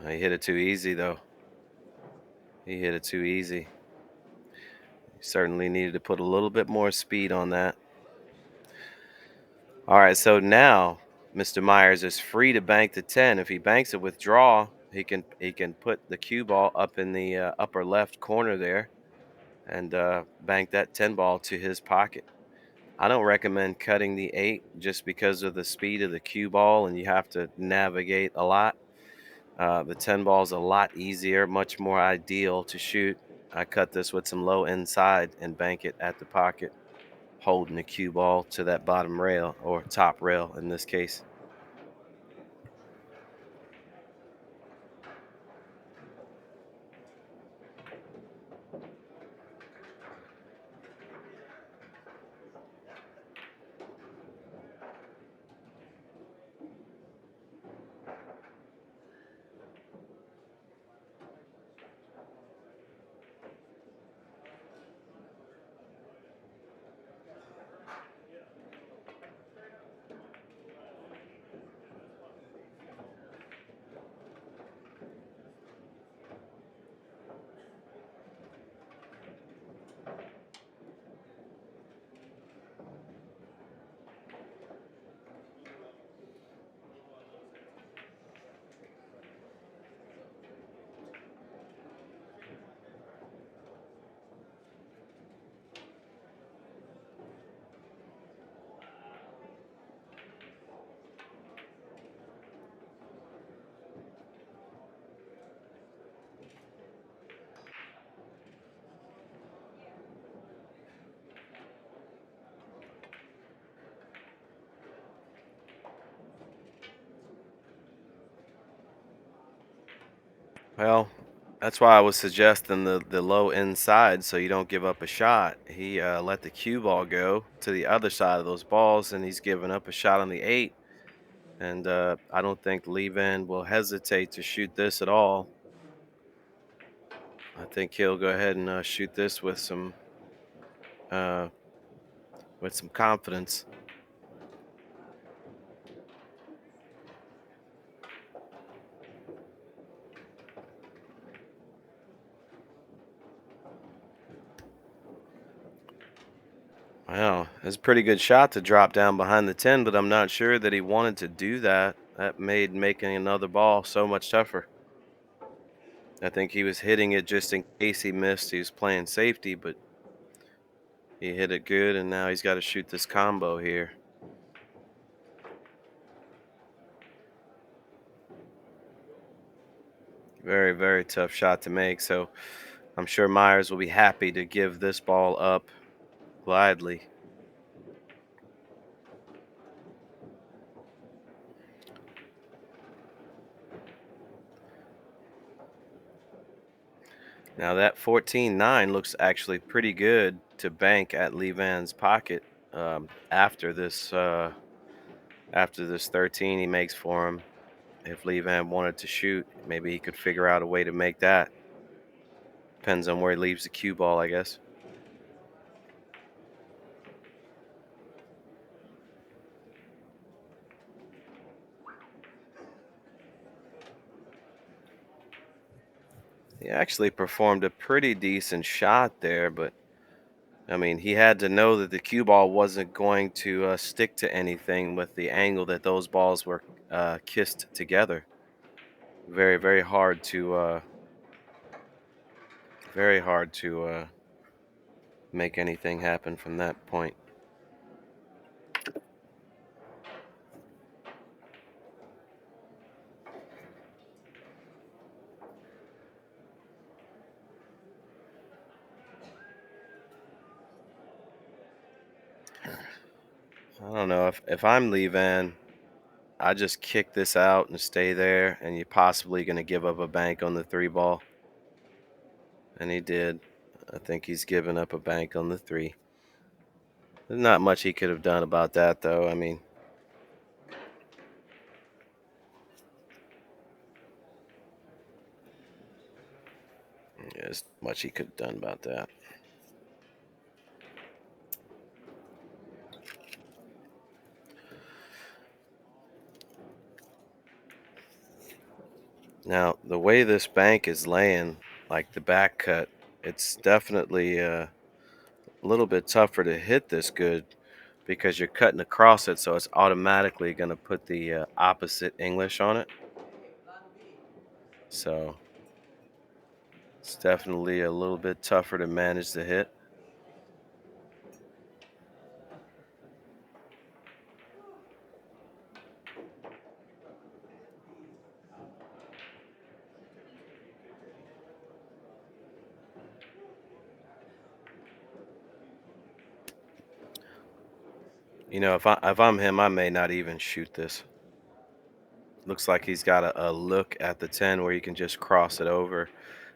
He hit it too easy, though. He hit it too easy. He certainly needed to put a little bit more speed on that. All right, so now Mr. Myers is free to bank the 10. If he banks it with draw, he can put the cue ball up in the upper left corner there and bank that 10 ball to his pocket. I don't recommend cutting the 8 just because of the speed of the cue ball and you have to navigate a lot. The 10 ball is a lot easier, much more ideal to shoot. I cut this with some low inside and bank it at the pocket, holding the cue ball to that bottom rail or top rail in this case. Well, that's why I was suggesting the low inside so you don't give up a shot. He let the cue ball go to the other side of those balls, and he's giving up a shot on the 8. And I don't think LeeVann will hesitate to shoot this at all. I think he'll go ahead and shoot this uh, with some confidence. Wow, it's a pretty good shot to drop down behind the 10, but I'm not sure that he wanted to do that. That made making another ball so much tougher. I think he was hitting it just in case he missed. He was playing safety, but he hit it good, and now he's got to shoot this combo here. Very, very tough shot to make. So I'm sure Myers will be happy to give this ball up gladly. Now that 14-9 looks actually pretty good to bank at LeeVann's pocket after this 13 he makes for him. If LeeVann wanted to shoot, maybe he could figure out a way to make that. Depends on where he leaves the cue ball, I guess. He actually performed a pretty decent shot there, but I mean, he had to know that the cue ball wasn't going to stick to anything with the angle that those balls were kissed together. Very, very hard to make anything happen from that point. I don't know if I'm LeeVann, I just kick this out and stay there, and you're possibly going to give up a bank on the 3 ball. And he did. I think he's given up a bank on the 3. There's not much he could have done about that, though. I mean, there's much he could have done about that. Now, the way this bank is laying, like the back cut, it's definitely a little bit tougher to hit this good because you're cutting across it, so it's automatically going to put the opposite English on it. So it's definitely a little bit tougher to manage the hit. You know, if I'm him, I may not even shoot this. Looks like he's got a look at the 10 where he can just cross it over.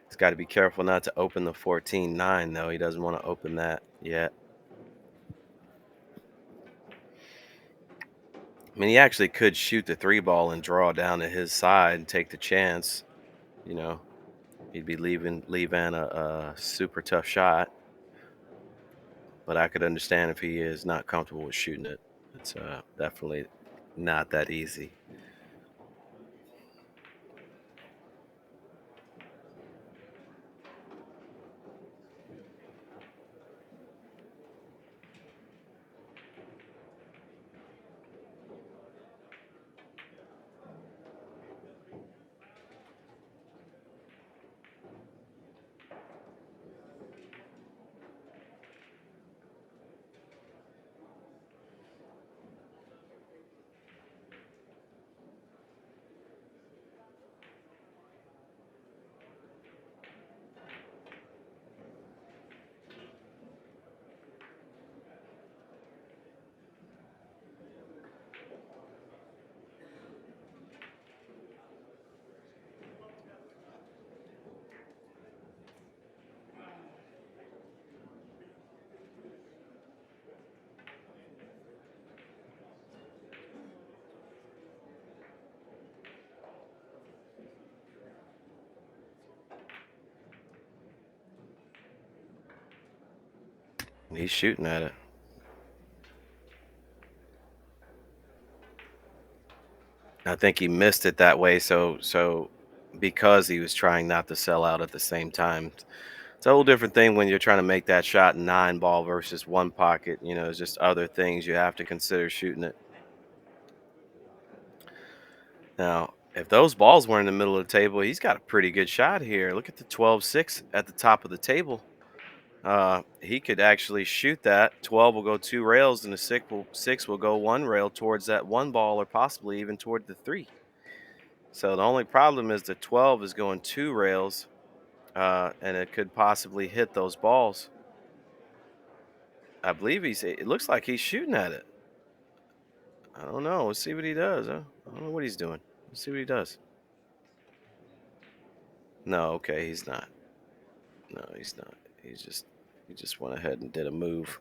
He's got to be careful not to open the 14-9, though. He doesn't want to open that yet. I mean, he actually could shoot the 3 ball and draw down to his side and take the chance. You know, he'd be leaving LeeVann a super tough shot. But I could understand if he is not comfortable with shooting it. It's definitely not that easy. He's shooting at it. I think he missed it that way, so because he was trying not to sell out at the same time. It's a whole different thing when you're trying to make that shot 9 ball versus 1 pocket. There's just other things you have to consider shooting it. Now, if those balls were in the middle of the table, he's got a pretty good shot here. Look at the 12-6 at the top of the table. He could actually shoot that. 12 will go 2 rails, and the six will go 1 rail towards that 1 ball, or possibly even toward the 3. So the only problem is the 12 is going 2 rails, and it could possibly hit those balls. I believe it looks like he's shooting at it. I don't know. Let's see what he does. I don't know what he's doing. Let's see what he does. No, okay, he's not. No, he's not. He just went ahead and did a move.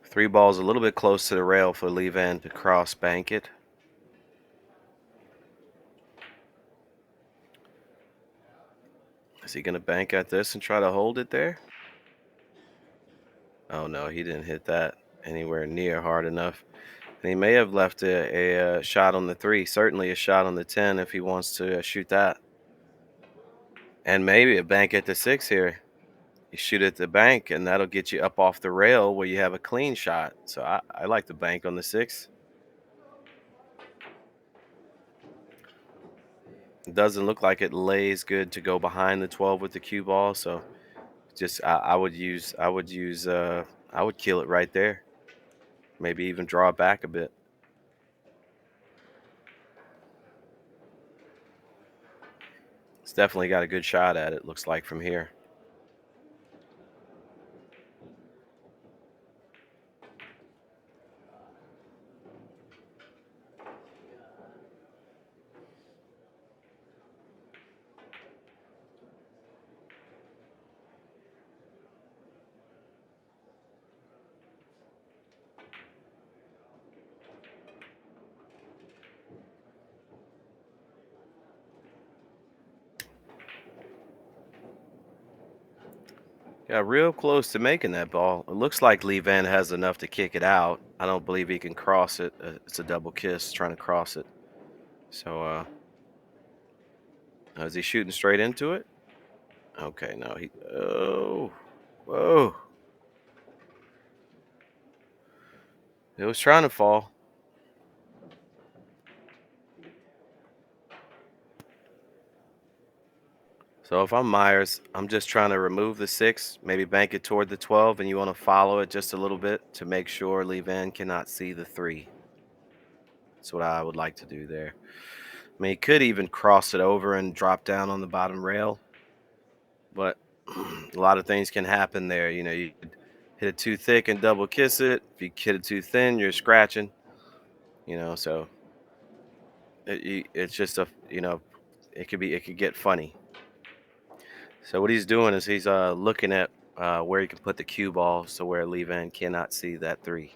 Three balls a little bit close to the rail for LeeVann to cross bank it. Is he going to bank at this and try to hold it there? Oh, no, he didn't hit that anywhere near hard enough. And he may have left a shot on the 3, certainly a shot on the 10 if he wants to shoot that. And maybe a bank at the 6 here. You shoot at the bank, and that'll get you up off the rail where you have a clean shot. So I like the bank on the 6. It doesn't look like it lays good to go behind the 12 with the cue ball, so just I would kill it right there. Maybe even draw it back a bit. It's definitely got a good shot at it, looks like, from here. Got real close to making that ball. It looks like LeeVann has enough to kick it out. I don't believe he can cross it. It's a double kiss trying to cross it. So, is he shooting straight into it? Okay, no, oh, whoa. It was trying to fall. So if I'm Myers, I'm just trying to remove the 6, maybe bank it toward the 12, and you want to follow it just a little bit to make sure LeeVann cannot see the 3. That's what I would like to do there. I mean, he could even cross it over and drop down on the bottom rail, but a lot of things can happen there. You could hit it too thick and double kiss it. If you hit it too thin, you're scratching. So it's just it could get funny. So what he's doing is he's looking at where he can put the cue ball, so where LeeVann cannot see that 3.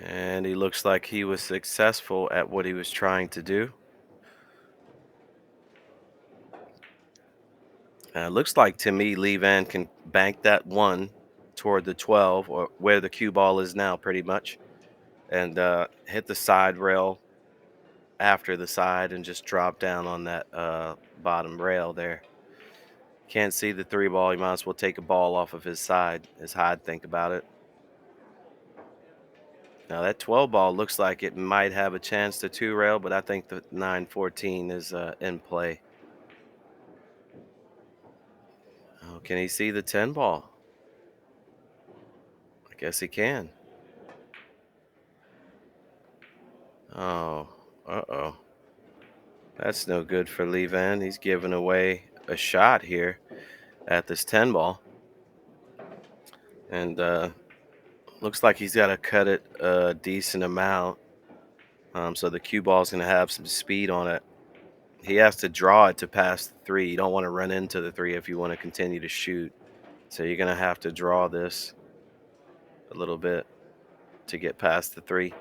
And he looks like he was successful at what he was trying to do. Looks like to me LeeVann can bank that 1 toward the 12, or where the cue ball is now, pretty much, and hit the side rail after the side and just drop down on that bottom rail there. Can't see the 3 ball. You might as well take a ball off of his side, is how I'd think about it. Now that 12 ball looks like it might have a chance to 2 rail, but I think the 9-14 is in play. Oh, can he see the 10 ball? I guess he can. Oh, uh-oh. That's no good for LeeVann. He's giving away a shot here at this 10 ball. And looks like he's got to cut it a decent amount. So the cue ball is going to have some speed on it. He has to draw it to pass the three. You don't want to run into the three if you want to continue to shoot. So you're going to have to draw this a little bit to get past the three.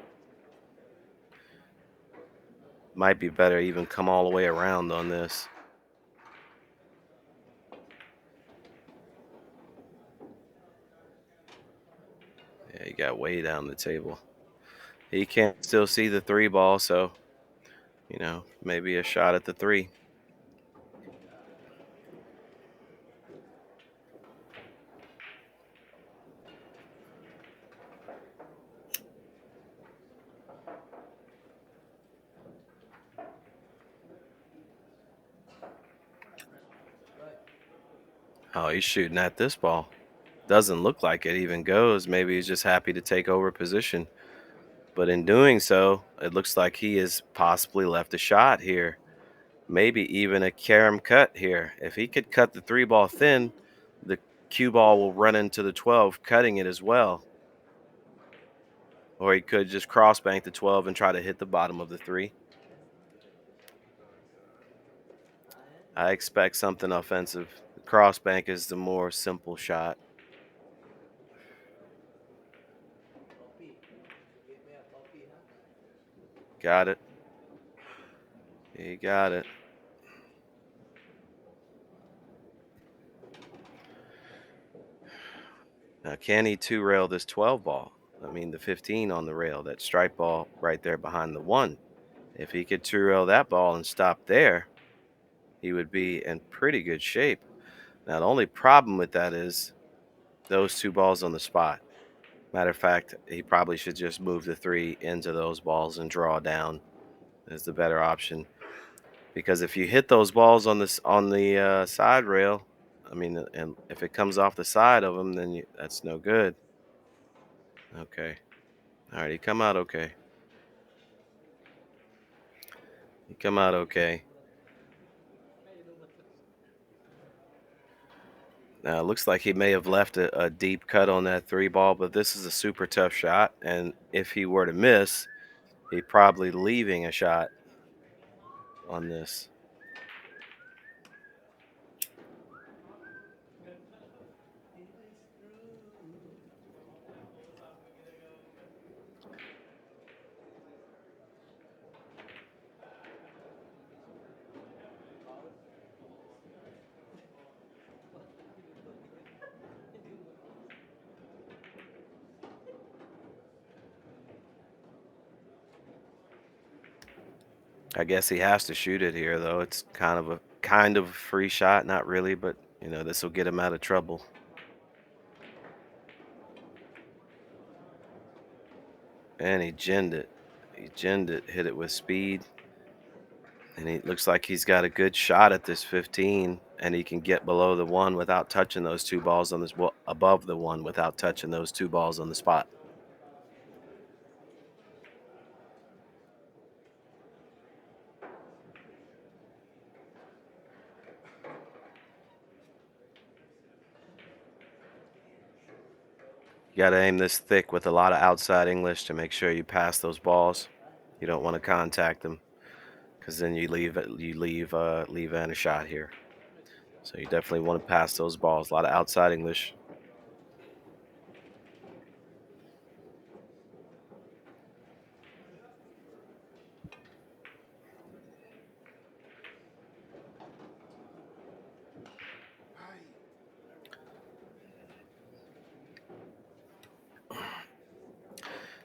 Might be better even come all the way around on this. Yeah, he got way down the table. He can't still see the three ball, so maybe a shot at the three. Oh, he's shooting at this ball. Doesn't look like it even goes. Maybe he's just happy to take over position. But in doing so, it looks like he has possibly left a shot here. Maybe even a carom cut here. If he could cut the three ball thin, the cue ball will run into the 12, cutting it as well. Or he could just cross bank the 12 and try to hit the bottom of the three. I expect something offensive. The cross bank is the more simple shot. Got it. He got it. Now, can he two rail this 12 ball? I mean, the 15 on the rail, that strike ball right there behind the one. If he could two rail that ball and stop there, he would be in pretty good shape. Now, the only problem with that is those two balls on the spot. Matter of fact, he probably should just move the three into those balls and draw down is the better option. Because if you hit those balls on the side rail, I mean, and if it comes off the side of them, then that's no good. Okay. All right, he come out okay. He come out okay. Now it looks like he may have left a deep cut on that three ball, but this is a super tough shot, and if he were to miss, he'd probably leaving a shot on this. I guess he has to shoot it here, though. It's kind of a free shot, not really, but this will get him out of trouble. And he ginned it. He ginned it, hit it with speed. And he looks like he's got a good shot at this 15, and he can get below the one without touching those two balls on this, well, above the one without touching those two balls on the spot. You got to aim this thick with a lot of outside English to make sure you pass those balls. You don't want to contact them because then you leave LeeVann a shot here. So you definitely want to pass those balls. A lot of outside English.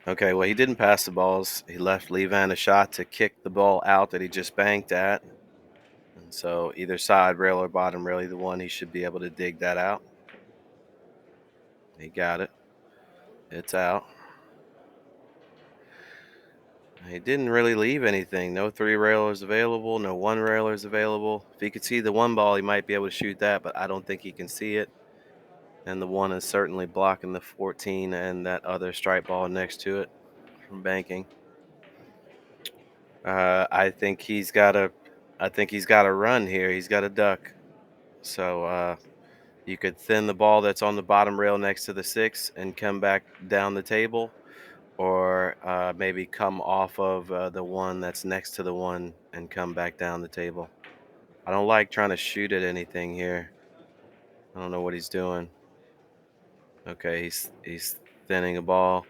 Okay, well, he didn't pass the balls. He left LeeVann a shot to kick the ball out that he just banked at. And so either side rail or bottom rail, either one, he should be able to dig that out. He got it. It's out. He didn't really leave anything. No three railers available. No one railers available. If he could see the one ball, he might be able to shoot that, but I don't think he can see it. And the one is certainly blocking the 14 and that other strike ball next to it from banking. I think he's got to. I think he's got to run here. He's got to duck. So you could thin the ball that's on the bottom rail next to the 6 and come back down the table, or maybe come off of the one that's next to the one and come back down the table. I don't like trying to shoot at anything here. I don't know what he's doing. Okay, he's thinning a ball,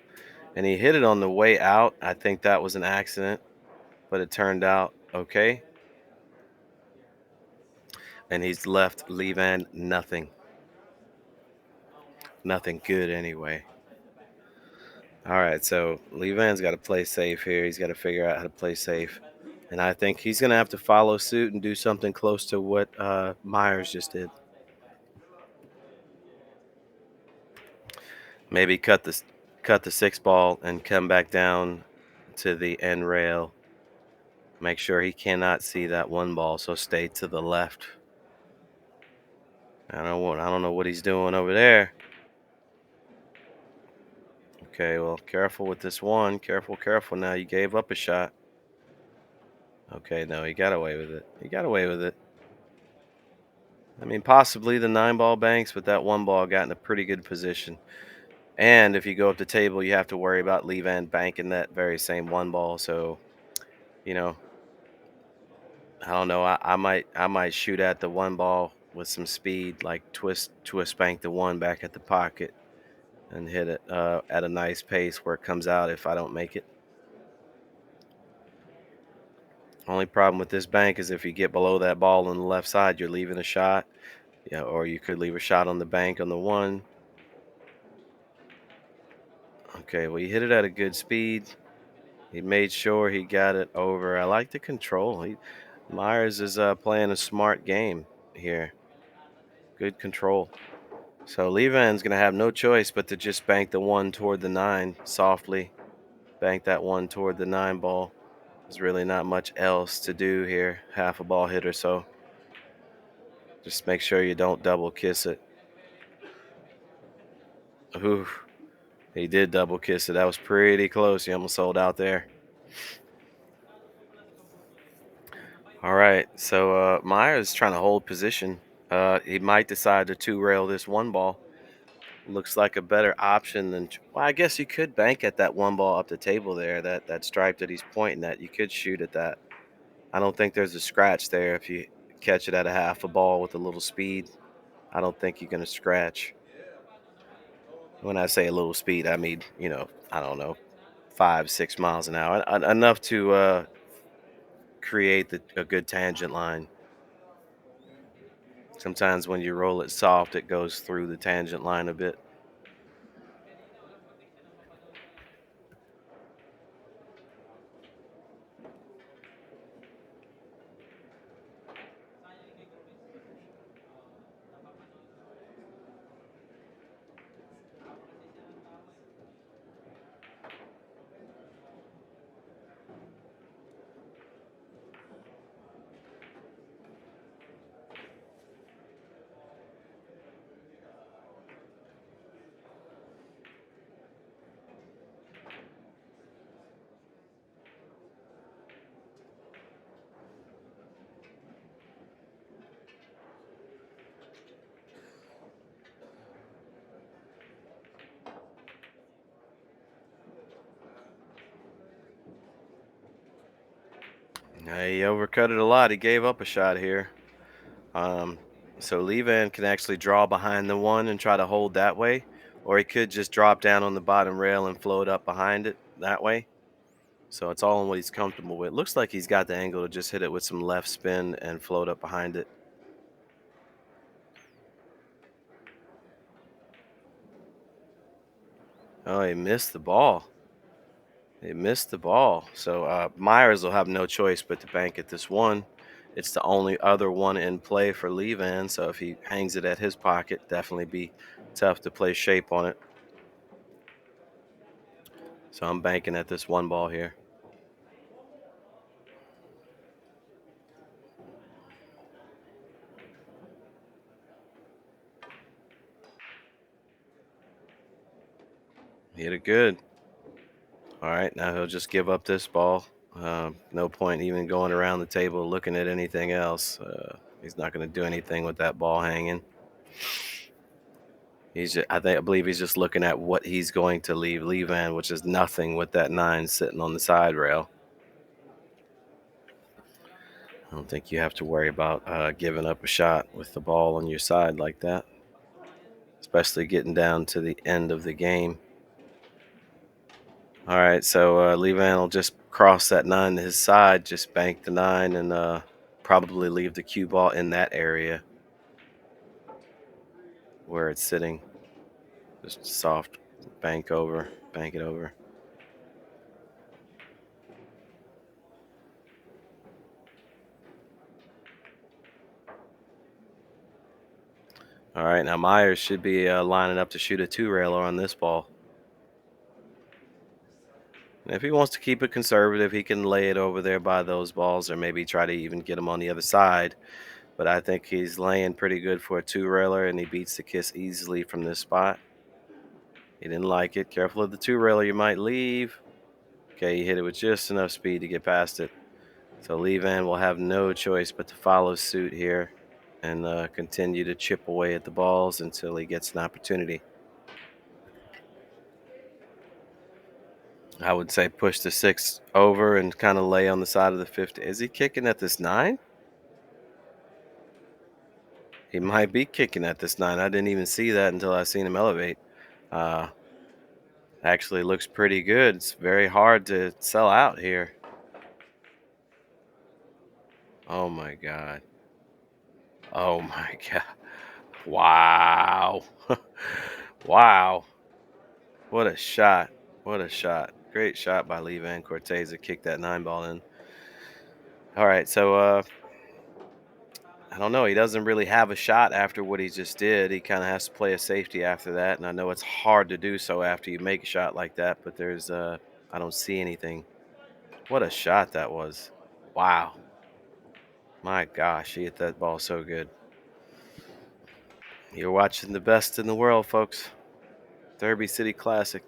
and he hit it on the way out. I think that was an accident, but it turned out okay. And he's left LeeVann nothing, nothing good anyway. All right, so LeeVann's got to play safe here. He's got to figure out how to play safe, and I think he's going to have to follow suit and do something close to what Myers just did. Maybe cut the six ball and come back down to the end rail. Make sure he cannot see that one ball, so stay to the left. I don't know what he's doing over there. Okay, well, careful with this one. Careful, careful. Now you gave up a shot. Okay, no, he got away with it. He got away with it. I mean, possibly the 9-ball banks, but that one ball got in a pretty good position. And if you go up the table, you have to worry about LeeVann banking that very same one ball. So, you know, I don't know. I might shoot at the one ball with some speed, like twist bank the one back at the pocket and hit it at a nice pace where it comes out if I don't make it. Only problem with this bank is if you get below that ball on the left side, you're leaving a shot. Yeah, or you could leave a shot on the bank on the one. Okay, well, you hit it at a good speed. He made sure he got it over. I like the control. Myers is playing a smart game here. Good control. So LeeVann's going to have no choice but to just bank the one toward the 9 softly. Bank that one toward the 9 ball. There's really not much else to do here. Half a ball hit or so. Just make sure you don't double kiss it. Ooh, he did double kiss it. That was pretty close. He almost sold out there. All right, so Myers trying to hold position. He might decide to two-rail this one ball. Looks like a better option than. Well, I guess you could bank at that one ball up the table there. That stripe that he's pointing at. You could shoot at that. I don't think there's a scratch there if you catch it at a half a ball with a little speed. I don't think you're gonna scratch. When I say a little speed, I mean I don't know, 5, 6 miles an hour, enough to create a good tangent line. Sometimes when you roll it soft, it goes through the tangent line a bit. He overcut it a lot. He gave up a shot here. Um, so LeeVann can actually draw behind the one and try to hold that way, or he could just drop down on the bottom rail and float up behind it that way. So it's all in what he's comfortable with. Looks like he's got the angle to just hit it with some left spin and float up behind it. Oh, he missed the ball. He missed the ball. So Myers will have no choice but to bank at this one. It's the only other one in play for LeeVann. So if he hangs it at his pocket, definitely be tough to play shape on it. So I'm banking at this one ball here. Hit it good. All right, now he'll just give up this ball. No point even going around the table looking at anything else. He's not going to do anything with that ball hanging. I believe he's just looking at what he's going to leave LeeVann, which is nothing with that 9 sitting on the side rail. I don't think you have to worry about giving up a shot with the ball on your side like that, especially getting down to the end of the game. All right, so LeeVann will just cross that 9 to his side, just bank the 9, and probably leave the cue ball in that area where it's sitting. Just soft bank it over. All right, now Myers should be lining up to shoot a 2-railer on this ball. And if he wants to keep it conservative, he can lay it over there by those balls or maybe try to even get him on the other side. But I think he's laying pretty good for a 2-railer, and he beats the kiss easily from this spot. He didn't like it. Careful of the 2-railer, you might leave. Okay, he hit it with just enough speed to get past it. So LeeVann will have no choice but to follow suit here and continue to chip away at the balls until he gets an opportunity. I would say push the 6 over and kind of lay on the side of the 50. Is he kicking at this 9? He might be kicking at this 9. I didn't even see that until I seen him elevate. Uh, Actually looks pretty good. It's very hard to sell out here. Oh my God. Oh my God. Wow. Wow. What a shot. What a shot. Great shot by LeeVann Corteza. Kicked that 9 ball in. All right, so I don't know. He doesn't really have a shot after what he just did. He kind of has to play a safety after that, and I know it's hard to do so after you make a shot like that, but I don't see anything. What a shot that was. Wow. My gosh, he hit that ball so good. You're watching the best in the world, folks. Derby City Classic.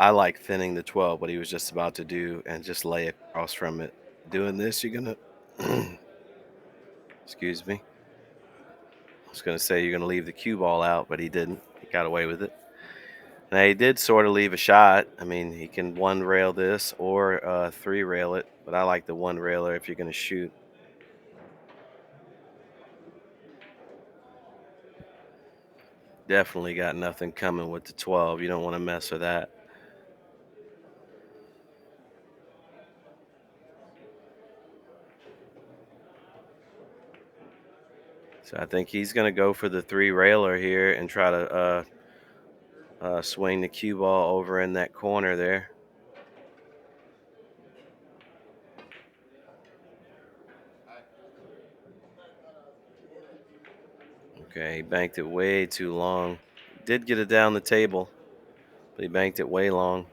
I like thinning the 12, what he was just about to do, and just lay across from it. Doing this, you're going to, excuse me. I was going to say you're going to leave the cue ball out, but he didn't. He got away with it. Now, he did sort of leave a shot. I mean, he can 1-rail this or 3-rail it, but I like the 1-railer if you're going to shoot. Definitely got nothing coming with the 12. You don't want to mess with that. So I think he's going to go for the 3-railer here and try to swing the cue ball over in that corner there. Okay, he banked it way too long. Did get it down the table, but he banked it way long.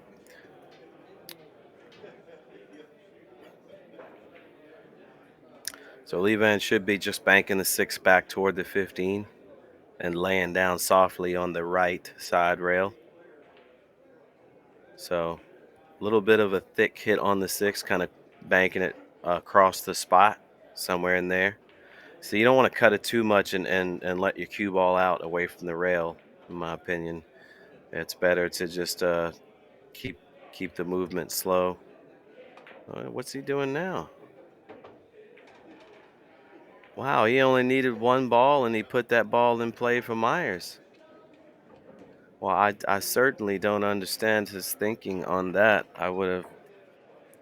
So LeeVann should be just banking the 6 back toward the 15 and laying down softly on the right side rail. So a little bit of a thick hit on the 6, kind of banking it across the spot somewhere in there. So you don't want to cut it too much and let your cue ball out away from the rail, in my opinion. It's better to just keep keep the movement slow. What's he doing now? Wow, he only needed 1 ball and he put that ball in play for Myers. Well, I certainly don't understand his thinking on that. I would have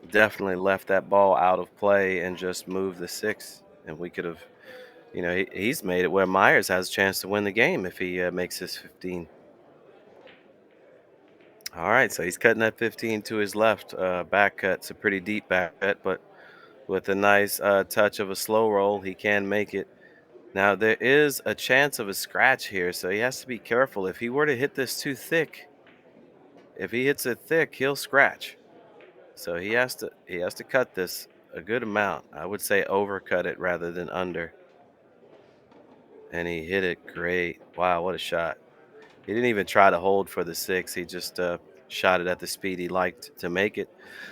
definitely left that ball out of play and just moved the 6, and we could have, he's made it where Myers has a chance to win the game if he makes his 15. All right, so he's cutting that 15 to his left. Back cut. It's a pretty deep back cut, but with a nice touch of a slow roll, he can make it. Now, there is a chance of a scratch here, so he has to be careful. If he were to hit this too thick, if he hits it thick, he'll scratch. So he has to cut this a good amount. I would say overcut it rather than under. And he hit it great. Wow, what a shot. He didn't even try to hold for the 6, he just, shot it at the speed he liked to make it.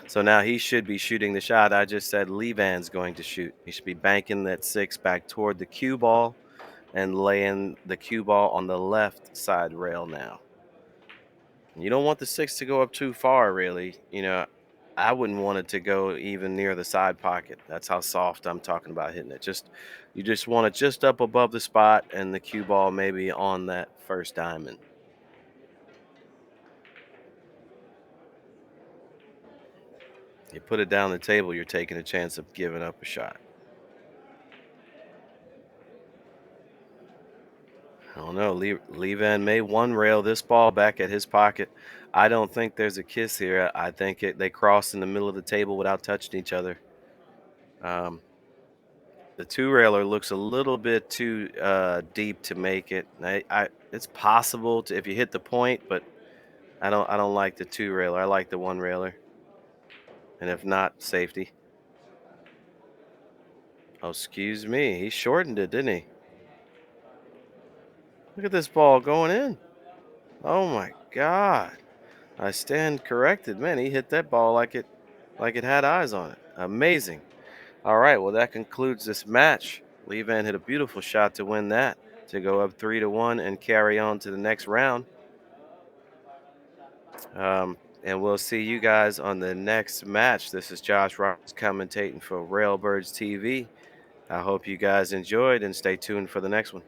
So now he should be shooting the shot I just said LeeVann's going to shoot. He should be banking that 6 back toward the cue ball and laying the cue ball on the left side rail now. You don't want the 6 to go up too far, really. I wouldn't want it to go even near the side pocket. That's how soft I'm talking about hitting it. You just want it just up above the spot and the cue ball maybe on that first diamond. You put it down the table, you're taking a chance of giving up a shot. I don't know. LeeVann may one rail this ball back at his pocket. I don't think there's a kiss here. I think they cross in the middle of the table without touching each other. Um, the two railer looks a little bit too deep to make it. It's possible to if you hit the point, but I don't like the two railer. I like the one railer, and if not, safety. Oh, excuse me. He shortened it, didn't he? Look at this ball going in. Oh my God. I stand corrected. Man, he hit that ball like it had eyes on it. Amazing. All right, well that concludes this match. LeeVann hit a beautiful shot to win that, to go up 3-1 and carry on to the next round. And we'll see you guys on the next match. This is Josh Roberts commentating for Railbirds TV. I hope you guys enjoyed and stay tuned for the next one.